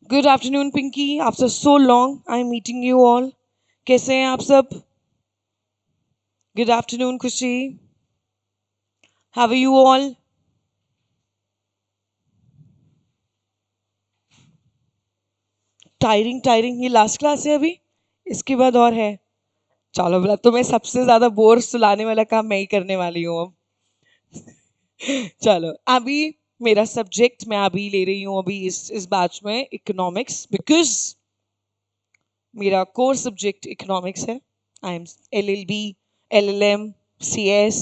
Good afternoon Pinky, after so long I am meeting you all. कैसे हैं आप सब? Good afternoon Khushi, how are you all? Tiring tiring, ये last class है अभी? इसके बाद और है? चलो बोला तो मैं सबसे ज्यादा बोर सुलाने वाला काम मैं ही करने वाली हूँ अब। चलो अभी मेरा सब्जेक्ट मैं अभी ले रही हूँ अभी इस बैच में इकोनॉमिक्स, बिकॉज मेरा कोर सब्जेक्ट इकोनॉमिक्स है। I am LLB, LLM, CS,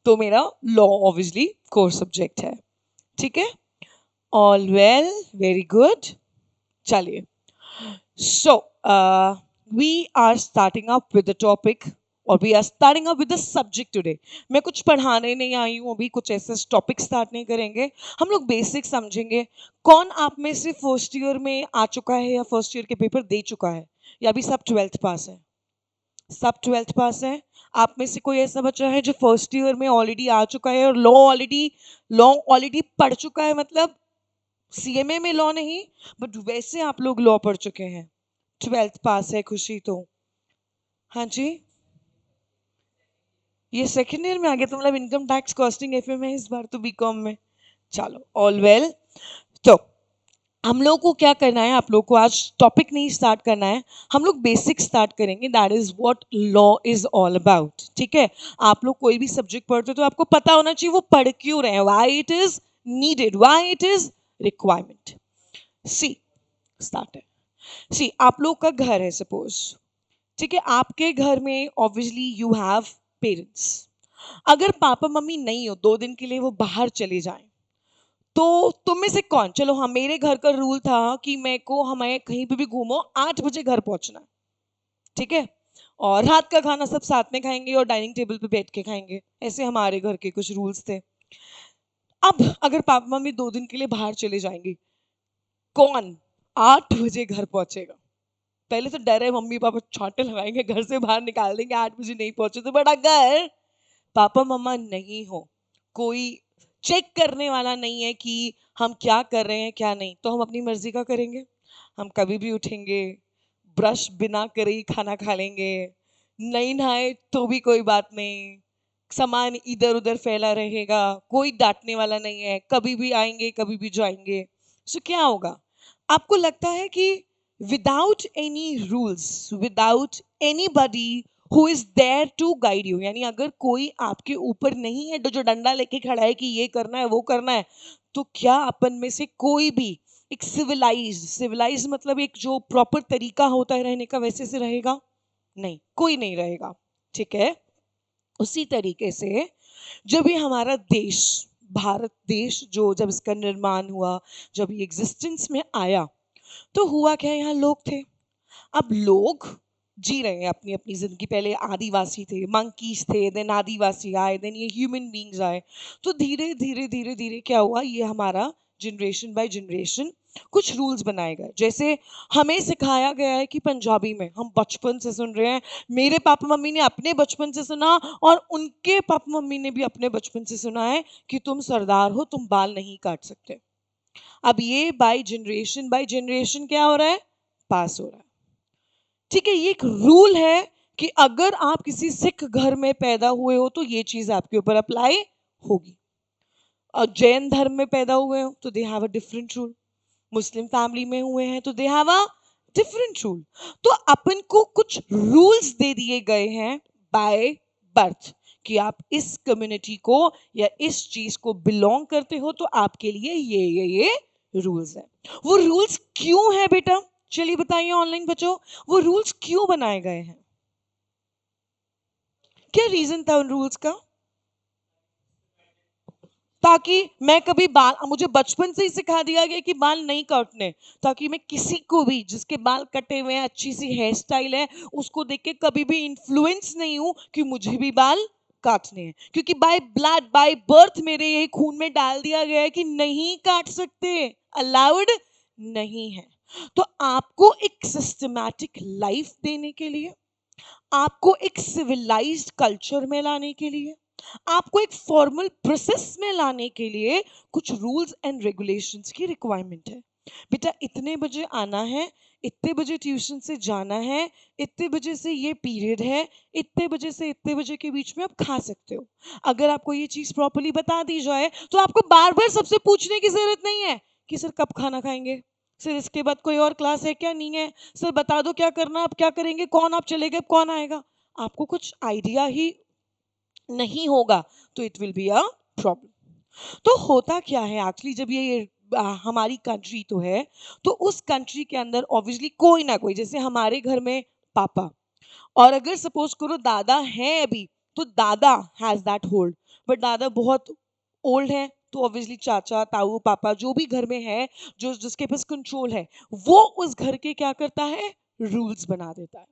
तो मेरा लॉ ऑब्वियसली कोर सब्जेक्ट है। ठीक है, ऑल वेल, वेरी गुड। चलिए, so we are starting up with the topic और we are starting up with the subject today. मैं कुछ पढ़ाने नहीं आई हूँ अभी, कुछ ऐसे टॉपिक स्टार्ट नहीं करेंगे। हम लोग बेसिक समझेंगे। कौन आप में से फर्स्ट ईयर में आ चुका है या फर्स्ट ईयर के पेपर दे चुका है, या अभी सब ट्वेल्थ पास है? सब ट्वेल्थ पास है। आप में से कोई ऐसा बच्चा है जो फर्स्ट ईयर में ऑलरेडी आ चुका है और लॉ ऑलरेडी पढ़ चुका है? मतलब CMA में लॉ नहीं, बट वैसे आप लोग लॉ पढ़ चुके हैं, ट्वेल्थ पास है खुशी तो। हाँ जी, ये सेकेंड ईयर में आ गया तो मतलब इनकम टैक्स कॉस्टिंग FM है इस बार तो बीकॉम में। चलो ऑल वेल। तो हम लोग को क्या करना है, आप लोग को आज टॉपिक नहीं स्टार्ट करना है, हम लोग बेसिक स्टार्ट करेंगे। That is what law is all about. ठीक है, आप लोग कोई भी सब्जेक्ट पढ़ते हो तो आपको पता होना चाहिए वो पढ़ क्यों रहे हैं, why it is needed, why it is requirement. See, start है। सी, आप लोग का घर है सपोज। ठीक है, आपके घर में ऑब्वियसली यू हैव पेरेंट्स। अगर पापा मम्मी नहीं हो, 2 दिन के लिए वो बाहर चले जाएं, तो तुम में से कौन, चलो हाँ, मेरे घर का रूल था कि मेरे को, हमें कहीं पे भी घूमो 8 बजे घर पहुंचना है। ठीक है, और रात का खाना सब साथ में खाएंगे और डाइनिंग टेबल पे बैठ के खाएंगे, ऐसे हमारे घर के कुछ रूल्स थे। अब अगर पापा मम्मी 2 दिन के लिए बाहर चले जाएंगे, कौन 8 बजे घर पहुंचेगा? पहले तो डर है मम्मी पापा छांटे लगाएंगे, घर से बाहर निकाल देंगे 8 बजे नहीं पहुंचे तो। बट अगर पापा मम्मा नहीं हो, कोई चेक करने वाला नहीं है कि हम क्या कर रहे हैं क्या नहीं, तो हम अपनी मर्जी का करेंगे। हम कभी भी उठेंगे, ब्रश बिना करे ही खाना खा लेंगे, नहीं नहाए तो भी कोई बात नहीं, सामान इधर उधर फैला रहेगा, कोई डांटने वाला नहीं है, कभी भी आएंगे कभी भी जाएंगे। सो क्या होगा? आपको लगता है कि without any rules, without anybody who is there to guide you, यानी अगर कोई आपके ऊपर नहीं है जो डंडा लेके खड़ा है कि ये करना है वो करना है, तो क्या अपन में से कोई भी एक सिविलाइज मतलब एक जो प्रॉपर तरीका होता है रहने का, वैसे से रहेगा? नहीं, कोई नहीं रहेगा। ठीक है, उसी तरीके से जब ये हमारा देश, भारत देश, जो जब इसका निर्माण हुआ, जब ये एग्जिस्टेंस में आया, तो हुआ क्या, यहाँ लोग थे। अब लोग जी रहे हैं अपनी अपनी जिंदगी। पहले आदिवासी थे, मंकीज थे, देन आदिवासी आए, देन ये ह्यूमन बींग्स आए। तो धीरे धीरे धीरे धीरे क्या हुआ, ये हमारा जनरेशन बाय जनरेशन कुछ रूल्स बनाए गए। जैसे हमें सिखाया गया है कि पंजाबी में हम बचपन से सुन रहे हैं, मेरे पापा मम्मी ने अपने बचपन से सुना और उनके पापा मम्मी ने भी अपने बचपन से सुना है कि तुम सरदार हो, तुम बाल नहीं काट सकते। अब ये बाय जनरेशन क्या हो रहा है, पास हो रहा है। ठीक है, ये एक रूल है कि अगर आप किसी सिख घर में पैदा हुए हो तो ये चीज आपके ऊपर अप्लाई होगी। और जैन धर्म में पैदा हुए हो तो they have a different rule. Muslim family में हुए हैं तो they have a different rule. तो अपन को कुछ रूल्स दे दिए गए हैं बाय बर्थ कि आप इस कम्युनिटी को या इस चीज को बिलोंग करते हो, तो आपके लिए ये रूल्स है। वो रूल्स क्यों है बेटा, चलिए बताइए ऑनलाइन बच्चों, वो रूल्स क्यों बनाए गए हैं? क्या रीजन था उन रूल्स का? ताकि मैं कभी बाल, मुझे बचपन से ही सिखा दिया गया कि बाल नहीं काटने, ताकि मैं किसी को भी जिसके बाल कटे हुए हैं, अच्छी सी हेयर स्टाइल है, उसको देख के कभी भी इन्फ्लुएंस नहीं हूं कि मुझे भी बाल काटने हैं। क्योंकि बाय ब्लड बाय बर्थ मेरे ये खून में डाल दिया गया है कि नहीं काट सकते, अलाउड नहीं है। तो आपको एक सिस्टमैटिक लाइफ देने के लिए, आपको एक सिविलाइज्ड कल्चर में लाने के लिए, आपको एक फॉर्मल प्रोसेस में लाने के लिए कुछ रूल्स एंड रेगुलेशंस की रिक्वायरमेंट है। बेटा इतने बजे आना है, इतने बजे ट्यूशन से जाना है, इतने बजे से ये पीरियड है, इतने बजे से इतने बजे के बीच में आप खा सकते हो। अगर आपको ये चीज प्रॉपर्ली बता दी जाए तो आपको बार बार सबसे पूछने की जरूरत नहीं है कि सर कब खाना खाएंगे, सर इसके बाद कोई और क्लास है क्या, नहीं है, सर बता दो क्या करना, आप क्या करेंगे, कौन आप चले गए, कौन आएगा। आपको कुछ आइडिया ही नहीं होगा तो it will be a problem. तो होता क्या है एक्चुअली, जब ये हमारी कंट्री तो है, तो उस कंट्री के अंदर ऑब्वियसली कोई ना कोई, जैसे हमारे घर में पापा, और अगर सपोज करो दादा है अभी, तो दादा हैज दैट होल्ड। बट दादा बहुत ओल्ड है तो ऑब्वियसली चाचा ताऊ पापा जो भी घर में है, जो जिसके पास कंट्रोल है, वो उस घर के क्या करता है, रूल्स बना देता है।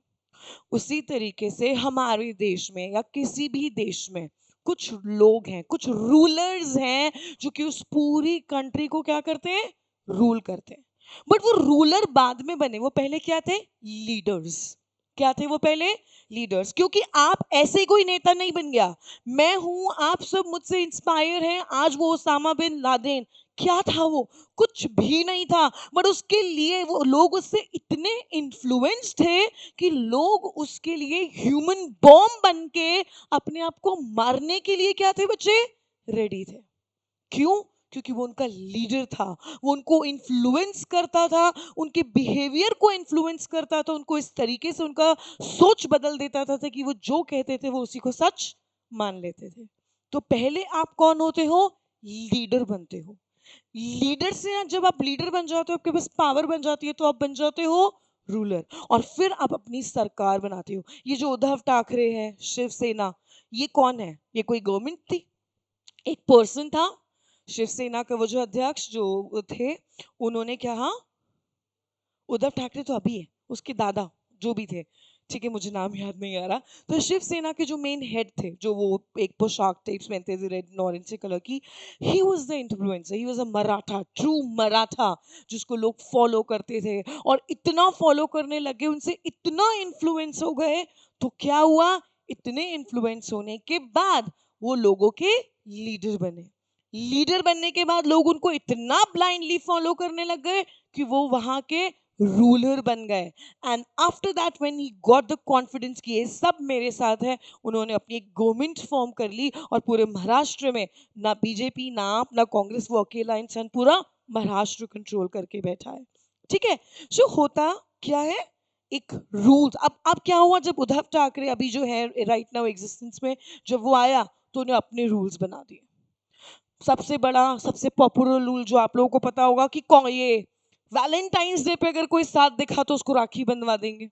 उसी तरीके से हमारे देश में या किसी भी देश में कुछ लोग हैं, कुछ रूलर्स हैं जो कि उस पूरी कंट्री को क्या करते हैं, रूल करते हैं। बट वो रूलर बाद में बने, वो पहले क्या थे, लीडर्स। क्या थे वो पहले, लीडर्स। क्योंकि आप ऐसे ही कोई नेता नहीं बन गया, मैं हूं, आप सब मुझसे इंस्पायर हैं, आज वो ओसामा बिन लादेन, क्या था वो, कुछ भी नहीं था। बट उसके लिए वो लोग उससे इतने इन्फ्लुएंस थे कि लोग उसके लिए ह्यूमन बॉम्ब बन के अपने आप को मारने के लिए क्या थे बच्चे, रेडी थे। क्यों, क्योंकि वो उनका लीडर था, वो उनको इन्फ्लुएंस करता था, उनके बिहेवियर को इन्फ्लुएंस करता था, उनको इस तरीके से उनका सोच बदल देता था कि वो जो कहते थे वो उसी को सच मान लेते थे। तो पहले आप कौन होते हो, लीडर बनते हो। लीडर से जब आप लीडर बन जाते हो, आपके पास पावर बन जाती है, तो आप बन जाते हो रूलर। और फिर आप अपनी सरकार बनाते हो। ये जो उद्धव ठाकरे है, शिवसेना, ये कौन है, ये कोई गवर्नमेंट थी, एक पर्सन था। शिवसेना का वो जो अध्यक्ष जो थे, उन्होंने क्या, हाँ, उद्धव ठाकरे तो अभी है, उसके दादा जो भी थे, ठीक है, मुझे नाम याद नहीं आ रहा। तो शिवसेना के जो मेन हेड थे, जो वो एक पोशाक टाइप्स पहनते थे रेड ऑरेंज कलर की, he was the influencer, he was a Maratha, true Maratha, जिसको लोग फॉलो करते थे। और इतना फॉलो करने लगे, उनसे इतना इन्फ्लुएंस हो गए, तो क्या हुआ, इतने इन्फ्लुएंस होने के बाद वो लोगों के लीडर बने। लीडर बनने के बाद लोग उनको इतना ब्लाइंडली फॉलो करने लग गए कि वो वहां के रूलर बन गए। And after that when he got the confidence कि ये सब मेरे साथ है, उन्होंने अपनी एक गवर्नमेंट फॉर्म कर ली, और पूरे महाराष्ट्र में ना बीजेपी ना आप ना कांग्रेस, वो अकेला इंसान पूरा महाराष्ट्र कंट्रोल करके बैठा है। ठीक है, सो होता क्या है, एक रूल। अब क्या हुआ, जब उद्धव ठाकरे अभी जो है राइट नाउ एग्जिस्टेंस में, जब वो आया तो उन्हें अपने रूल्स बना दिए। सबसे बड़ा सबसे पॉपुलर रूल जो आप लोगों को पता होगा कि कौन, ये वैलेंटाइंस डे पे अगर कोई साथ दिखा तो उसको राखी बंधवा देंगे,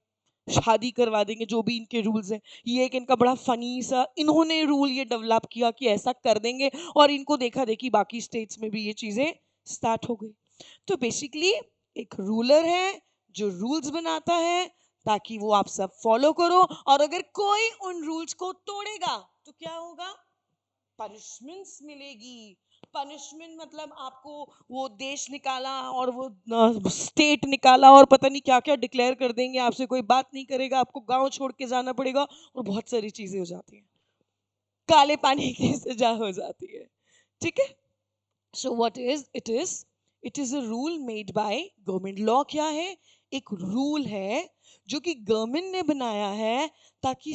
शादी करवा देंगे, जो भी इनके रूल्स हैं। ये एक इनका बड़ा फनी सा इन्होंने रूल ये डेवलप किया कि ऐसा कर देंगे, और इनको देखा देखी बाकी स्टेट्स में भी ये चीजें स्टार्ट हो गई। तो बेसिकली एक रूलर है जो रूल्स बनाता है ताकि वो आप सब फॉलो करो, और अगर कोई उन रूल्स को तोड़ेगा तो क्या होगा, पनिशमेंट्स मिलेगी। पनिशमेंट मतलब आपको वो देश निकाला और वो स्टेट निकाला और पता नहीं क्या क्या डिक्लेयर कर देंगे, आपसे कोई बात नहीं करेगा, आपको गांव छोड़ के जाना पड़ेगा, और बहुत सारी चीजें हो जाती हैं, काले पानी की सजा हो जाती है। ठीक है, so what is it, is a rule made by government. Law क्या है, एक रूल है जो कि गवर्नमेंट ने बनाया है, ताकि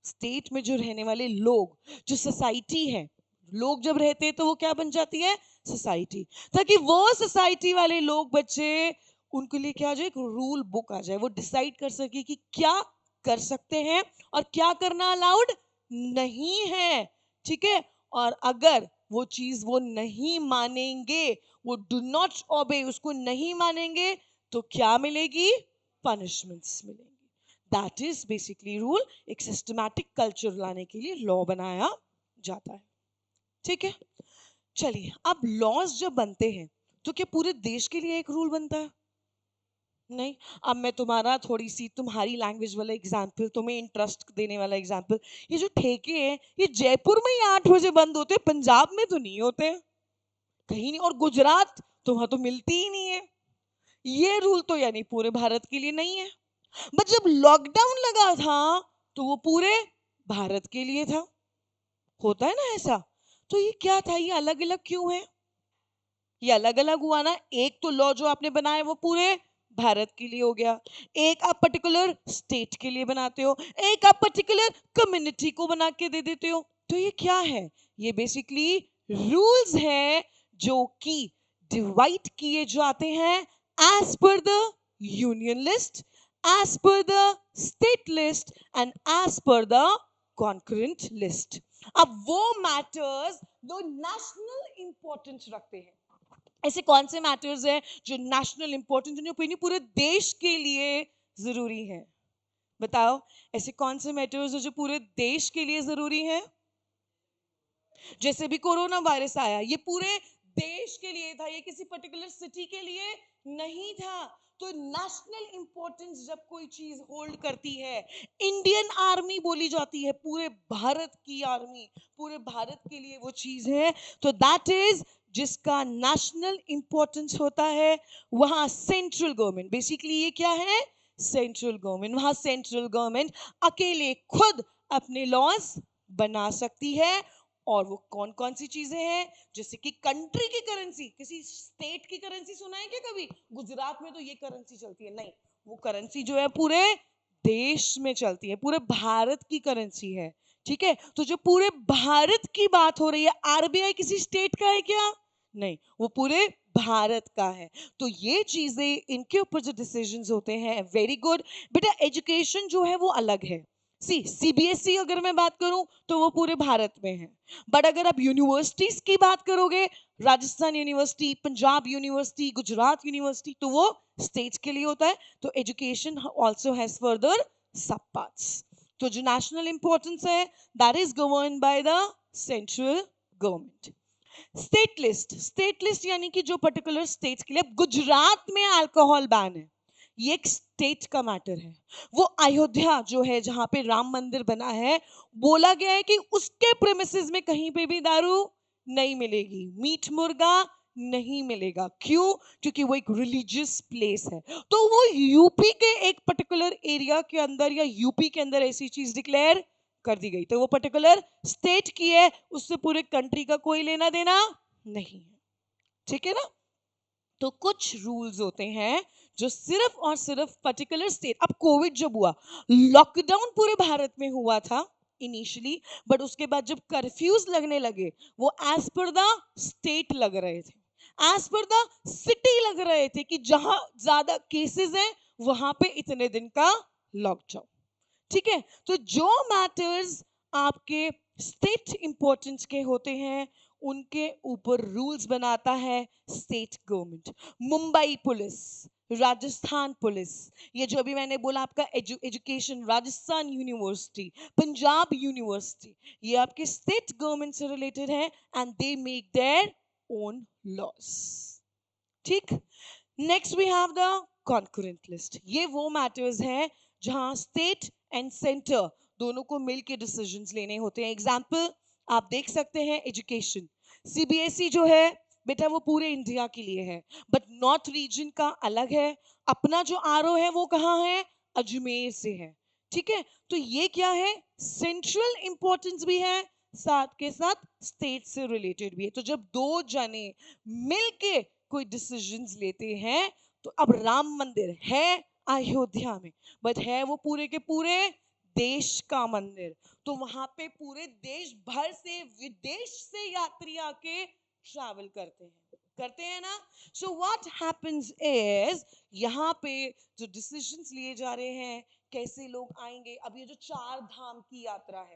स्टेट में जो रहने वाले लोग, जो सोसाइटी है, लोग जब रहते हैं तो वो क्या बन जाती है, सोसाइटी, ताकि वो सोसाइटी वाले लोग बच्चे, उनके लिए क्या, जो एक रूल बुक आ जाए, वो डिसाइड कर सके कि क्या कर सकते हैं और क्या करना अलाउड नहीं है। ठीक है, और अगर वो चीज वो नहीं मानेंगे, वो डू नॉट ओबे, उसको नहीं मानेंगे, तो क्या मिलेगी, पनिशमेंट्स मिलेंगी। That is basically rule. एक सिस्टमैटिक कल्चर लाने के लिए लॉ बनाया जाता है। ठीक है, चलिए, अब लॉज जब बनते हैं तो क्या पूरे देश के लिए एक रूल बनता है, नहीं। अब मैं तुम्हारा थोड़ी सी तुम्हारी लैंग्वेज वाला एग्जाम्पल, तुम्हें इंटरेस्ट देने वाला एग्जाम्पल, ये जो ठेके हैं, ये जयपुर में ही 8 बजे बंद होते हैं, पंजाब में तो नहीं होते हैं, कहीं नहीं, और गुजरात तो वहां तो मिलती ही नहीं है। ये रूल तो यानी पूरे भारत के लिए नहीं है। बट जब लॉकडाउन लगा था तो वो पूरे भारत के लिए था। होता है ना ऐसा, तो ये क्या था, ये अलग अलग क्यों है, ये अलग अलग हुआ ना, एक तो लॉ जो आपने बनाया वो पूरे भारत के लिए हो गया, एक आप पर्टिकुलर स्टेट के लिए बनाते हो, एक आप पर्टिकुलर कम्युनिटी को बना के दे देते हो। तो ये क्या है? ये बेसिकली रूल्स हैं जो कि डिवाइड किए जाते हैं as per the union list, as per the state list and as per the concurrent list. अब वो मैटर्स जो नेशनल इंपॉर्टेंस रखते हैं, ऐसे कौन से मैटर्स हैं जो नेशनल इंपॉर्टेंस, इन ओपिनियन पूरे देश के लिए जरूरी है? बताओ, ऐसे कौन से मैटर्स हैं जो पूरे देश के लिए जरूरी है? जैसे भी कोरोना वायरस आया, ये पूरे देश के लिए था, ये किसी पर्टिकुलर सिटी के लिए नहीं था। तो नेशनल इंपॉर्टेंस जब कोई चीज होल्ड करती है, इंडियन आर्मी बोली जाती है, पूरे भारत की आर्मी, पूरे भारत के लिए वो चीज है, तो दैट इज जिसका नेशनल इंपॉर्टेंस होता है। वहां सेंट्रल गवर्नमेंट, बेसिकली ये क्या है? सेंट्रल गवर्नमेंट, वहां सेंट्रल गवर्नमेंट अकेले खुद अपने लॉज बना सकती है। और वो कौन कौन सी चीजें हैं? जैसे कि कंट्री की करेंसी, किसी स्टेट की करेंसी सुना है क्या कभी? गुजरात में तो ये करेंसी चलती है, नहीं, वो करेंसी जो है पूरे देश में चलती है, पूरे भारत की करेंसी है। ठीक है, तो जो पूरे भारत की बात हो रही है, आरबीआई किसी स्टेट का है क्या? नहीं, वो पूरे भारत का है। तो ये चीजें, इनके ऊपर जो डिसीजंस होते हैं, वेरी गुड। बेटा एजुकेशन जो है वो अलग है। सीबीएसई अगर मैं बात करूं तो वो पूरे भारत में है, बट अगर आप यूनिवर्सिटीज की बात करोगे, Rajasthan University, Punjab university, Gujarat university, तो वो स्टेट्स के लिए होता है। तो एजुकेशन आल्सो हैज फर्दर सब पार्ट्स। तो जो नेशनल इंपॉर्टेंस है, that is govern by the central government. State list यानी कि जो पर्टिकुलर स्टेट्स के लिए, गुजरात में अल्कोहल बैन है, ये एक स्टेट का मैटर है। वो अयोध्या जो है जहां पे राम मंदिर बना है, बोला गया है कि उसके प्रेमिसेस में कहीं पे भी दारू नहीं मिलेगी, मीट मुर्गा नहीं मिलेगा। क्यों? क्योंकि वो एक रिलीजियस प्लेस है। तो वो यूपी के एक पर्टिकुलर एरिया के अंदर या यूपी के अंदर ऐसी चीज डिक्लेयर कर दी गई, तो वो पर्टिकुलर स्टेट की है, उससे पूरे कंट्री का कोई लेना देना नहीं है। ठीक है ना? तो कुछ रूल्स होते हैं जो सिर्फ और सिर्फ पर्टिकुलर स्टेट, अब कोविड जब हुआ, लॉकडाउन पूरे भारत में हुआ था इनिशियली, बट उसके बाद जब कर्फ्यूज लगने लगे, वो एज पर द स्टेट लग रहे थे, एज पर द सिटी लग रहे थे, कि जहां ज्यादा केसेस हैं वहां पे इतने दिन का लॉकडाउन। ठीक है, तो जो मैटर्स आपके स्टेट इंपॉर्टेंस के होते हैं, उनके ऊपर रूल्स बनाता है state government. Mumbai police, Rajasthan police, ये जो अभी मैंने बोला आपका education, Rajasthan University, Punjab University, ये आपके स्टेट गवर्नमेंट से रिलेटेड है, and they make their own laws. ठीक, next we have the concurrent list. ये वो मैटर्स हैं जहां स्टेट एंड सेंटर दोनों को मिलकर डिसीजंस लेने होते हैं। एग्जांपल आप देख सकते हैं, एजुकेशन, सीबीएसई जो है बेटा वो पूरे इंडिया के लिए है, बट नॉर्थ रीजन का अलग है। अपना जो आरओ है वो कहाँ है? अजमेर से है। ठीक है, तो ये क्या है? सेंट्रल इंपॉर्टेंस भी है, साथ के साथ स्टेट से रिलेटेड भी है। तो जब दो जने मिलके कोई डिसीजंस लेते हैं, तो अब राम मंदिर है अयोध्या में, बट है वो पूरे के पूरे देश का मंदिर, तो वहां पे पूरे देश भर से, विदेश से यात्री आके ट्रैवल करते हैं ना। सो व्हाट हैपेंस इज, यहाँ पे जो डिसीजंस लिए जा रहे हैं, कैसे लोग आएंगे, अब ये जो चार धाम की यात्रा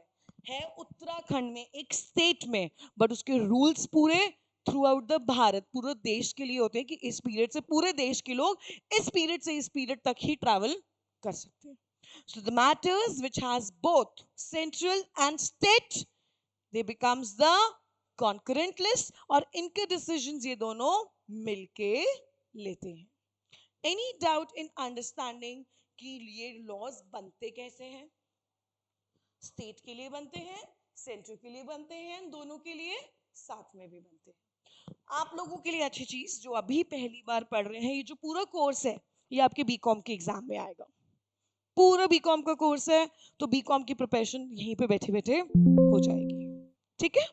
है उत्तराखंड में, एक स्टेट में, बट उसके रूल्स पूरे थ्रू आउट द भारत, पूरे देश के लिए होते हैं, कि इस पीरियड से पूरे देश के लोग इस पीरियड से इस पीरियड तक ही ट्रैवल कर सकते हैं। So the matters which has both central and state, they becomes the concurrent list, और इनके decisions ये दोनों मिलके लेते हैं। Any doubt in understanding कि ये laws बनते कैसे हैं? स्टेट के लिए बनते हैं, सेंटर के लिए बनते हैं, दोनों के लिए साथ में भी बनते हैं। आप लोगों के लिए अच्छी चीज, जो अभी पहली बार पढ़ रहे हैं, ये जो पूरा कोर्स है ये आपके बीकॉम के एग्जाम में आएगा। पूरा बीकॉम का कोर्स है, तो बीकॉम की प्रिपरेशन यहीं पे बैठे बैठे हो जाएगी। ठीक है,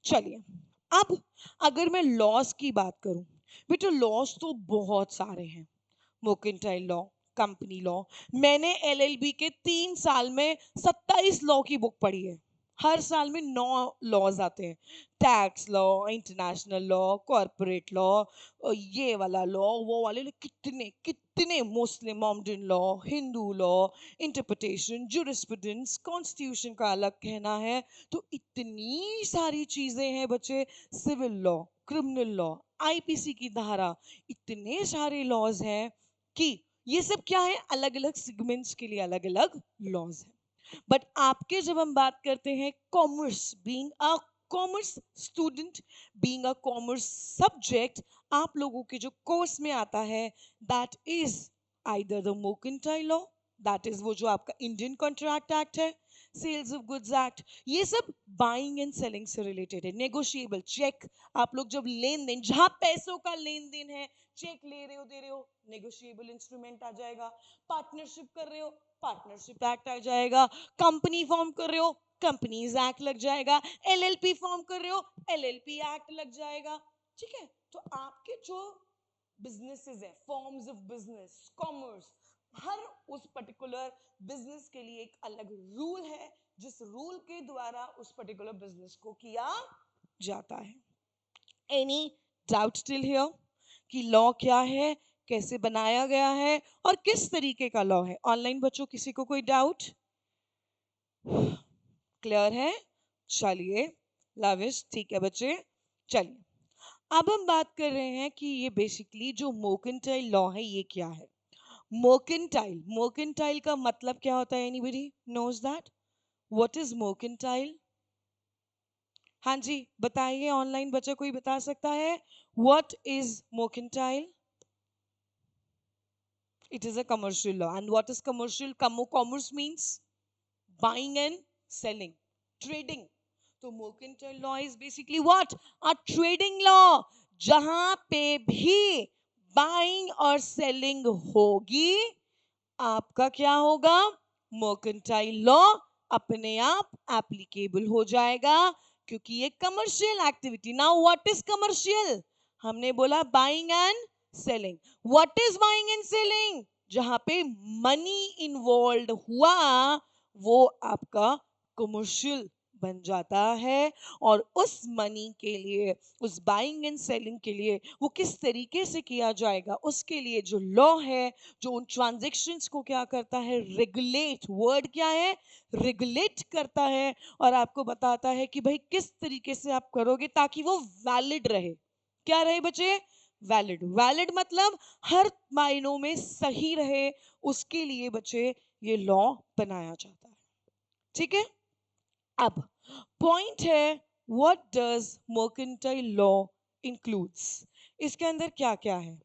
चलिए अब अगर मैं लॉस की बात करूं, बेटा लॉस तो बहुत सारे हैं। मर्केंटाइल लॉ, कंपनी लॉ, मैंने एलएलबी के 3 साल में 27 लॉ की बुक पढ़ी है। हर साल में 9 लॉज आते हैं। Tax law, international law, corporate law, ये वाला लॉ, वो वाले लॉ, कितने कितने, Muslim Mohammedan law, Hindu law, interpretation, jurisprudence, constitution का अलग कहना है। तो इतनी सारी चीजें हैं बच्चे, civil law, criminal law, IPC की धारा, इतने सारे लॉज हैं कि ये सब क्या है, अलग अलग सेगमेंट्स के लिए अलग अलग लॉज हैं। बट आपके जब हम बात करते हैं commerce, being a commerce student, being a commerce subject, आप लोगों के जो कोर्स में आता है, that is either the mercantile law, that is वो जो आपका इंडियन कॉन्ट्रैक्ट एक्ट है, सेल्स ऑफ गुड्स एक्ट, ये सब बाइंग एंड सेलिंग से रिलेटेड है। नेगोशिएबल चेक, आप लोग जब लेन देन, जहां पैसों का लेन देन है, चेक ले रहे हो, दे रहे हो, नेगोशिएबल इंस्ट्रूमेंट आ जाएगा। पार्टनरशिप कर रहे हो, पार्टनरशिप एक्ट आ जाएगा। कंपनी फॉर्म कर रहे हो, कंपनीज एक्ट लग जाएगा। एलएलपी फॉर्म कर रहे हो, एलएलपी एक्ट लग जाएगा। ठीक है, तो आपके जो बिजनेसेस है, फॉर्म्स ऑफ बिजनेस, कॉमर्स, हर उस पर्टिकुलर बिजनेस के लिए एक अलग रूल है, जिस रूल के द्वारा उस पर्टिकुलर बिजनेस को किया जाता है। एनी डाउट स्टिल हियर कि लॉ क्या है, कैसे बनाया गया है और किस तरीके का लॉ है? ऑनलाइन बच्चों किसी को कोई डाउट? क्लियर है? चलिए, लविश, ठीक है बच्चे। चलिए, अब हम बात कर रहे हैं कि ये बेसिकली जो मर्केंटाइल लॉ है ये क्या है। मर्केंटाइल, मर्केंटाइल का मतलब क्या होता है? Anybody knows that? What is mercantile? हाँ जी बताइए, ऑनलाइन बच्चा कोई बता सकता है? What is mercantile? It is a commercial law. And what is commercial? Commerce means buying and selling, trading. तो mercantile law is basically what? A trading law. जहां पे भी buying और selling होगी, आपका क्या होगा? मर्केंटाइल लॉ अपने आप एप्लीकेबल हो जाएगा, क्योंकि ये commercial activity. Now what is commercial? हमने बोला buying and selling. What is buying and selling? जहां पे मनी इन्वॉल्व हुआ, वो आपका कमर्शियल बन जाता है। और उस मनी के लिए, उस बाइंग एंड सेलिंग के लिए, वो किस तरीके से किया जाएगा, उसके लिए जो लॉ है, जो उन ट्रांजैक्शंस को क्या करता है? रेगुलेट। वर्ड क्या है? रेगुलेट करता है। और आपको बताता है कि भाई किस तरीके से आप करोगे ताकि वो वैलिड रहे। क्या रहे बच्चे? वैलिड। वैलिड मतलब हर मायनों में सही रहे, उसके लिए बच्चे ये लॉ बनाया जाता है। ठीक है, अब पॉइंट है, what does mercantile law includes? इसके अंदर क्या क्या है?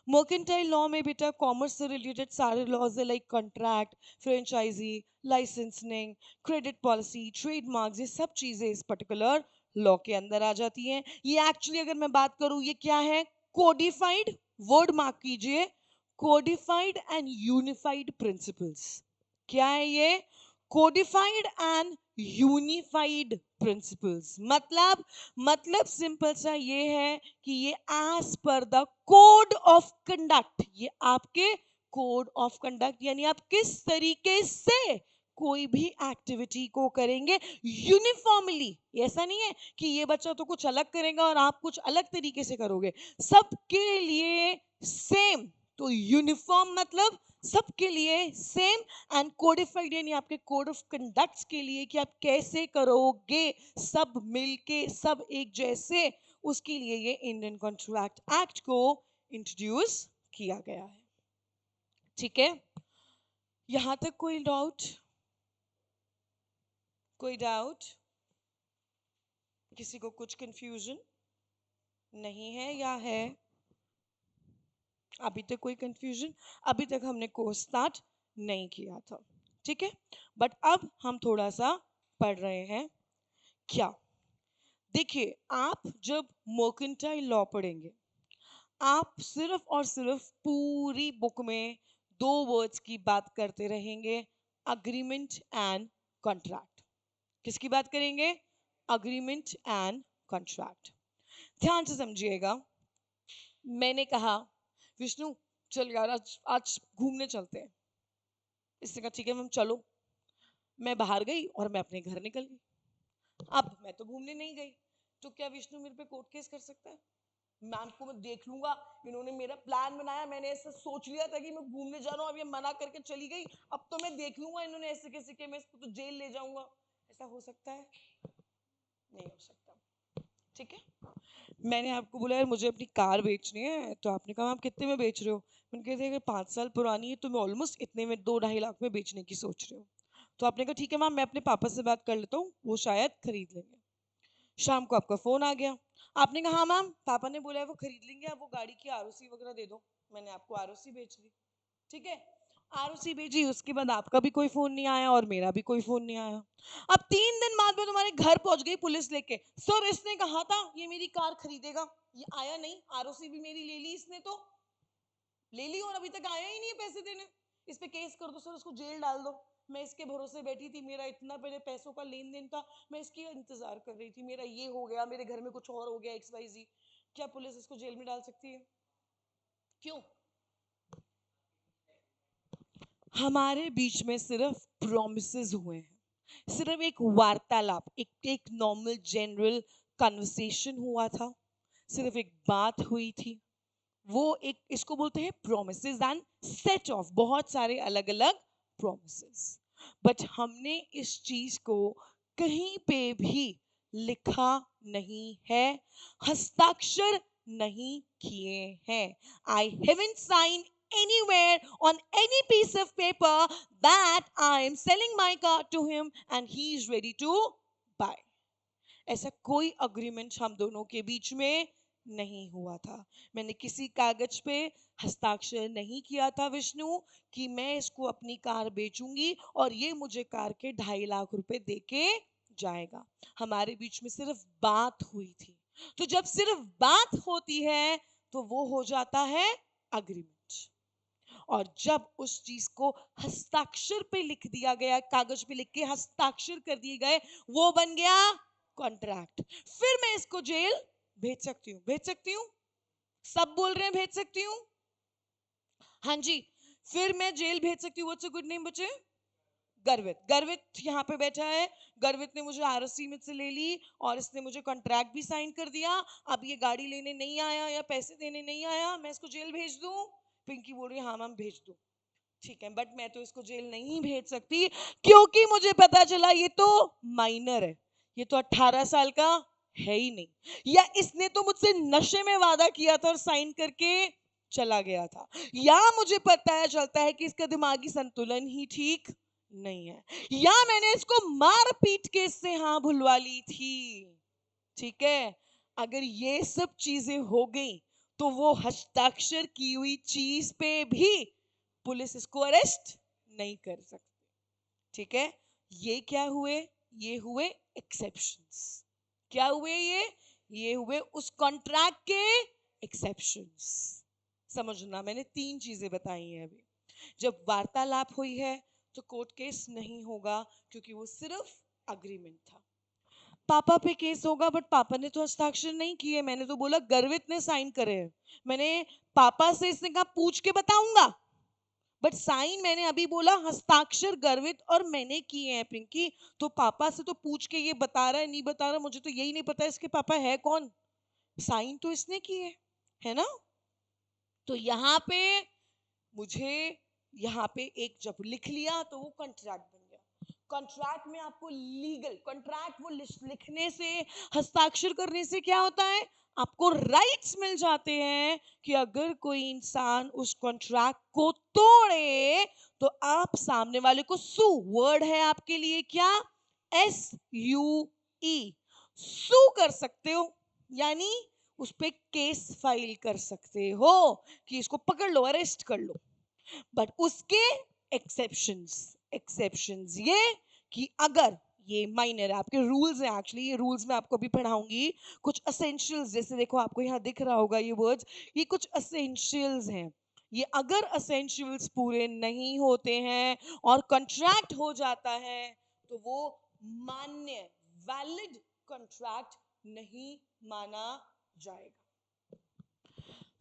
मर्केंटाइल लॉ में बेटा कॉमर्स से रिलेटेड सारे लॉज है, like contract, franchise, licensing, credit policy, trademarks, ये सब चीजें इस पर्टिकुलर लॉ के अंदर आ जाती हैं। ये एक्चुअली अगर मैं बात करूं, ये क्या है? कोडिफाइड, वर्ड मार्क कीजिए, कोडिफाइड एंड यूनिफाइड प्रिंसिपल्स। क्या है ये? Codified and unified principles. मतलब सिंपल सा ये है कि ये as per the code of conduct, ये आपके कोड ऑफ कंडक्ट, यानी आप किस तरीके से कोई भी एक्टिविटी को करेंगे यूनिफॉर्मली। ऐसा नहीं है कि ये बच्चा तो कुछ अलग करेगा और आप कुछ अलग तरीके से करोगे, सबके लिए सेम। तो यूनिफॉर्म मतलब सबके लिए सेम, एंड कोडिफाइड यानी आपके कोड ऑफ कंडक्ट्स के लिए कि आप कैसे करोगे सब मिलके, सब एक जैसे, उसके लिए ये इंडियन कॉन्ट्रैक्ट एक्ट को इंट्रोड्यूस किया गया है। ठीक है, यहां तक कोई डाउट? कोई डाउट? किसी को कुछ कंफ्यूजन नहीं है या है? अभी तक कोई कंफ्यूजन? अभी तक हमने कोर्स स्टार्ट नहीं किया था, ठीक है, बट अब हम थोड़ा सा पढ़ रहे हैं। क्या? देखिए, आप जब मर्केंटाइल लॉ पढ़ेंगे, आप सिर्फ और सिर्फ पूरी बुक में 2 वर्ड्स की बात करते रहेंगे, अग्रीमेंट एंड कॉन्ट्रैक्ट। किसकी बात करेंगे? Agreement and contract. ध्यान से समझिएगा। मैंने कहा विष्णु चल यार आज आज घूमने चलते हैं। इसने कहा ठीक है मैम चलो। मैं बाहर गई और मैं अपने घर निकल गई। अब मैं तो घूमने नहीं गई, तो क्या विष्णु मेरे पे कोर्ट केस कर सकता है? मैम को मैं देख लूंगा, इन्होंने मेरा प्लान बनाया, मैंने ऐसा सोच लिया था कि मैं घूमने जा रहा हूँ, अब ये मना करके चली गई, अब तो मैं देख लूंगा इन्होंने ऐसे कैसे किया, मैं इसको तो जेल ले जाऊंगा। ऐसा हो सकता है? नहीं हो सकता। ठीक है। मैंने आपको बोला यार मुझे अपनी कार बेचनी है, तो आपने कहा आप कितने में बेच रहे हो? मैंने कहा अगर 5 साल पुरानी है तो मैं ऑलमोस्ट इतने में 2-2.5 लाख में बेचने की सोच रही हूँ। तो आपने कहा ठीक है मैम मैं अपने पापा से बात कर लेता हूँ, वो शायद खरीद लेंगे। शाम को आपका फोन आ गया। आपने कहा हाँ मैम पापा ने बोला है वो खरीद लेंगे, आप वो गाड़ी की आरओसी वगैरह दे दो। मैंने आपको आरओसी बेच दी। ठीक है। आरओसी भेजी, उसके बाद आपका भी कोई फोन नहीं आया और मेरा भी कोई फोन नहीं आया। अब 3 दिन बाद में तुम्हारे घर पहुंच गई पुलिस लेके, सर इसने कहा था ये मेरी कार खरीदेगा, ये आया नहीं, आरओसी भी मेरी ले ली इसने, तो ले ली और अभी तक आया ही नहीं है पैसे देने। इस पे केस कर दो सर, उसको जेल डाल दो। मैं इसके भरोसे बैठी थी, मेरा इतना पहले पैसों का लेन देन था, मैं इसकी इंतजार कर रही थी, मेरा ये हो गया, मेरे घर में कुछ और हो गया XYZ। क्या पुलिस इसको जेल में डाल सकती है? क्यों? हमारे बीच में सिर्फ प्रोमिसेस हुए हैं, सिर्फ एक वार्तालाप, एक नॉर्मल जनरल कन्वर्सेशन हुआ था, सिर्फ एक बात हुई थी। वो एक इसको बोलते हैं प्रोमिसेस एंड सेट ऑफ बहुत सारे अलग अलग प्रोमिसेस। बट हमने इस चीज को कहीं पे भी लिखा नहीं है, हस्ताक्षर नहीं किए हैं। I haven't sign anywhere on any piece of paper that I am selling my car to him and he is ready to buy. ऐसा कोई अग्रीमेंट हम दोनों के बीच में नहीं हुआ था। मैंने किसी कागज पे हस्ताक्षर नहीं किया था विष्णु कि मैं इसको अपनी कार बेचूंगी और ये मुझे कार के 2.5 लाख रुपए दे के जाएगा। हमारे बीच में सिर्फ बात हुई थी। तो जब सिर्फ बात होती है तो वो हो जाता है अग्रीमेंट। और जब उस चीज को हस्ताक्षर पे लिख दिया गया, कागज पे लिख के हस्ताक्षर कर दिए गए, वो बन गया कॉन्ट्रैक्ट। फिर मैं इसको जेल भेज सकती हूँ, भेज सकती हूँ। सब बोल रहे हैं भेज सकती हूँ। हाँ जी, फिर मैं जेल भेज सकती हूँ। व्हाट्स अ गुड नेम बच्चे? गर्वित। गर्वित यहाँ पे बैठा है। गर्वित ने मुझे आरसी में से ले ली और इसने मुझे कॉन्ट्रैक्ट भी साइन कर दिया। अब ये गाड़ी लेने नहीं आया या पैसे देने नहीं आया, मैं इसको जेल भेज दूं? पिंकी बोल रही है हाँ मैम भेज दो। ठीक है, बट मैं तो इसको जेल नहीं भेज सकती क्योंकि मुझे पता चला ये तो माइनर है, ये तो 18 साल का है ही नहीं, या इसने तो मुझसे नशे में वादा किया था और साइन करके चला गया था, या मुझे पता है चलता है कि इसका दिमागी संतुलन ही ठीक नहीं है, या मैंने इसको मार पीट के इससे हाँ भुलवा ली थी। ठीक है। अगर ये सब चीजें हो गई तो वो हस्ताक्षर की हुई चीज पे भी पुलिस इसको अरेस्ट नहीं कर सकती। ठीक है। ये क्या हुए? ये हुए एक्सेप्शंस। क्या हुए ये हुए उस कॉन्ट्रैक्ट के एक्सेप्शंस। समझना, मैंने 3 चीजें बताई हैं अभी। जब वार्तालाप हुई है तो कोर्ट केस नहीं होगा क्योंकि वो सिर्फ अग्रीमेंट था। पापा पे केस होगा बट पापा ने तो हस्ताक्षर नहीं किए, मैंने तो बोला गर्वित ने साइन करे हैं। मैंने पापा से इसने कहा पूछ के बताऊंगा, बट साइन मैंने अभी बोला हस्ताक्षर गर्वित और मैंने किए हैं पिंकी। तो पापा से तो पूछ के ये बता रहा है नहीं बता रहा, मुझे तो यही नहीं पता इसके पापा है कौन। साइन तो इसने किए है ना। तो यहाँ पे मुझे यहाँ पे एक जब लिख लिया तो वो कॉन्ट्रैक्ट बन गया। कॉन्ट्रैक्ट में आपको लीगल कॉन्ट्रैक्ट वो लिखने से, हस्ताक्षर करने से क्या होता है, आपको राइट्स मिल जाते हैं कि अगर कोई इंसान उस कॉन्ट्रैक्ट को तोड़े तो आप सामने वाले को सू, वर्ड है आपके लिए क्या, SUE, सू कर सकते हो, यानी उस पे केस फाइल कर सकते हो कि इसको पकड़ लो, अरेस्ट कर लो। बट उसके एक्सेप्शंस, एक्सेप्शंस ये कि अगर ये माइनर है, आपके रूल्स हैं एक्चुअली, ये रूल्स मैं आपको भी पढ़ाऊंगी। कुछ असेंशियल्स, जैसे देखो आपको यहाँ दिख रहा होगा ये वर्ड्स, ये कुछ असेंशियल्स हैं। ये अगर असेंशियल्स पूरे नहीं होते हैं और कॉन्ट्रैक्ट हो जाता है तो वो मान्य, वैलिड कॉन्ट्रैक्ट नहीं माना जाएगा।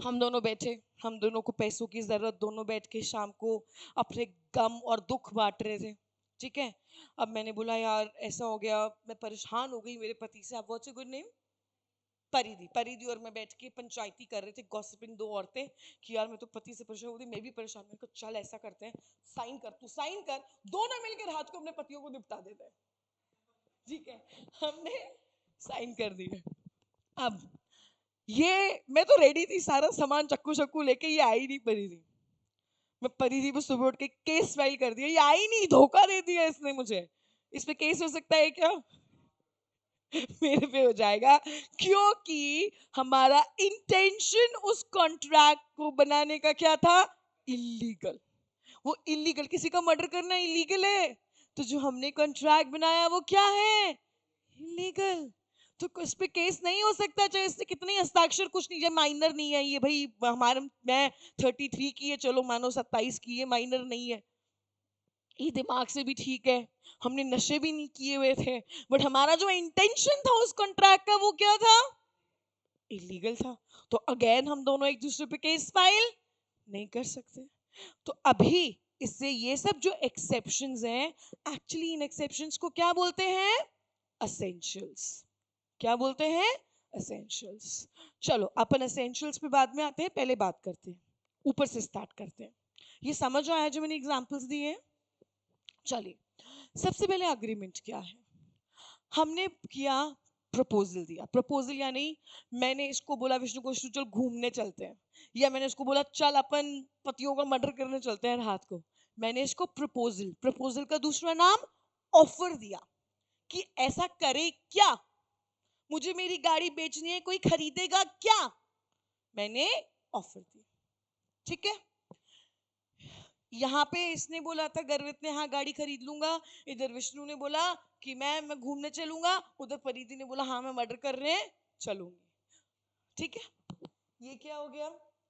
हम दोनों बैठे, हम दोनों को पैसों की जरूरत, दोनों बैठ के शाम को अपने गम और दुख बांट रहे थे, ठीक है। अब मैंने बोला यार ऐसा हो गया, मैं परेशान हो गई मेरे पति से। अब व्हाट्स अ गुड नेम? परिधि। परिधि और मैं बैठ के पंचायती कर रहे थे, गॉसिपिंग, दो औरतें, कि यार मैं तो पति से परेशान हो गई, मैं भी परेशान। मैंने कहा चल ऐसा करते हैं, साइन कर, तू साइन कर, दोनों मिलकर रात को अपने पतियों को निपटा देते हैं, ठीक है। हमने साइन कर दिए। अब ये, मैं तो रेडी थी सारा सामान चक्कू चक्कू लेके, ये आई नहीं परिधि। मैं परिधि पे सुबह उठ के केस फाइल कर दिया, ये आई नहीं, धोखा दे दिया इसने मुझे, इस पे केस हो सकता है क्या? मेरे पे हो जाएगा, क्योंकि हमारा इंटेंशन उस कॉन्ट्रैक्ट को बनाने का क्या था? इलीगल। वो इलीगल, किसी का मर्डर करना इलीगल है, तो जो हमने कॉन्ट्रैक्ट बनाया वो क्या है? इलीगल। तो उस पे केस नहीं हो सकता, चाहे इससे कितने हस्ताक्षर, कुछ नहीं, जब माइनर नहीं है ये भाई, हमारे, मैं 33 की है, चलो मानो 27 की है, माइनर नहीं है, ये दिमाग से भी ठीक है, हमने नशे भी नहीं किए हुए थे, बट हमारा जो इंटेंशन था उस कॉन्ट्रैक्ट का वो क्या था? इलीगल था। तो अगेन हम दोनों एक दूसरे पे केस फाइल नहीं कर सकते। तो अभी इससे ये सब जो एक्सेप्शंस हैं, एक्चुअली इन एक्सेप्शंस को क्या बोलते हैं? असेंशियल्स। क्या बोलते हैं? असेंशियल्स। चलो अपन असेंशियल्स पे बाद में आते हैं, पहले बात करते हैं, ऊपर से स्टार्ट करते हैं। ये समझ आया जो मैंने एग्जांपल्स दिए हैं? चलिए, सबसे पहले अग्रीमेंट क्या है? हमने किया, प्रपोजल दिया। प्रपोजल यानी मैंने इसको बोला विष्णु को, चल घूमने चलते हैं, या मैंने इसको बोला चल अपन पतियों का मर्डर करने चलते हैं रात को। मैंने इसको प्रपोजल, प्रपोजल का दूसरा नाम ऑफर दिया, कि ऐसा करे क्या, मुझे मेरी गाड़ी बेचनी है, कोई खरीदेगा क्या, मैंने ऑफर दी, ठीक है। यहाँ पे इसने बोला था, गर्वित ने, हाँ गाड़ी खरीद लूंगा, इधर विष्णु ने बोला कि मैं घूमने चलूंगा, उधर परिधि ने बोला हाँ मैं मर्डर करने चलूंगी, ठीक है। ये क्या हो गया?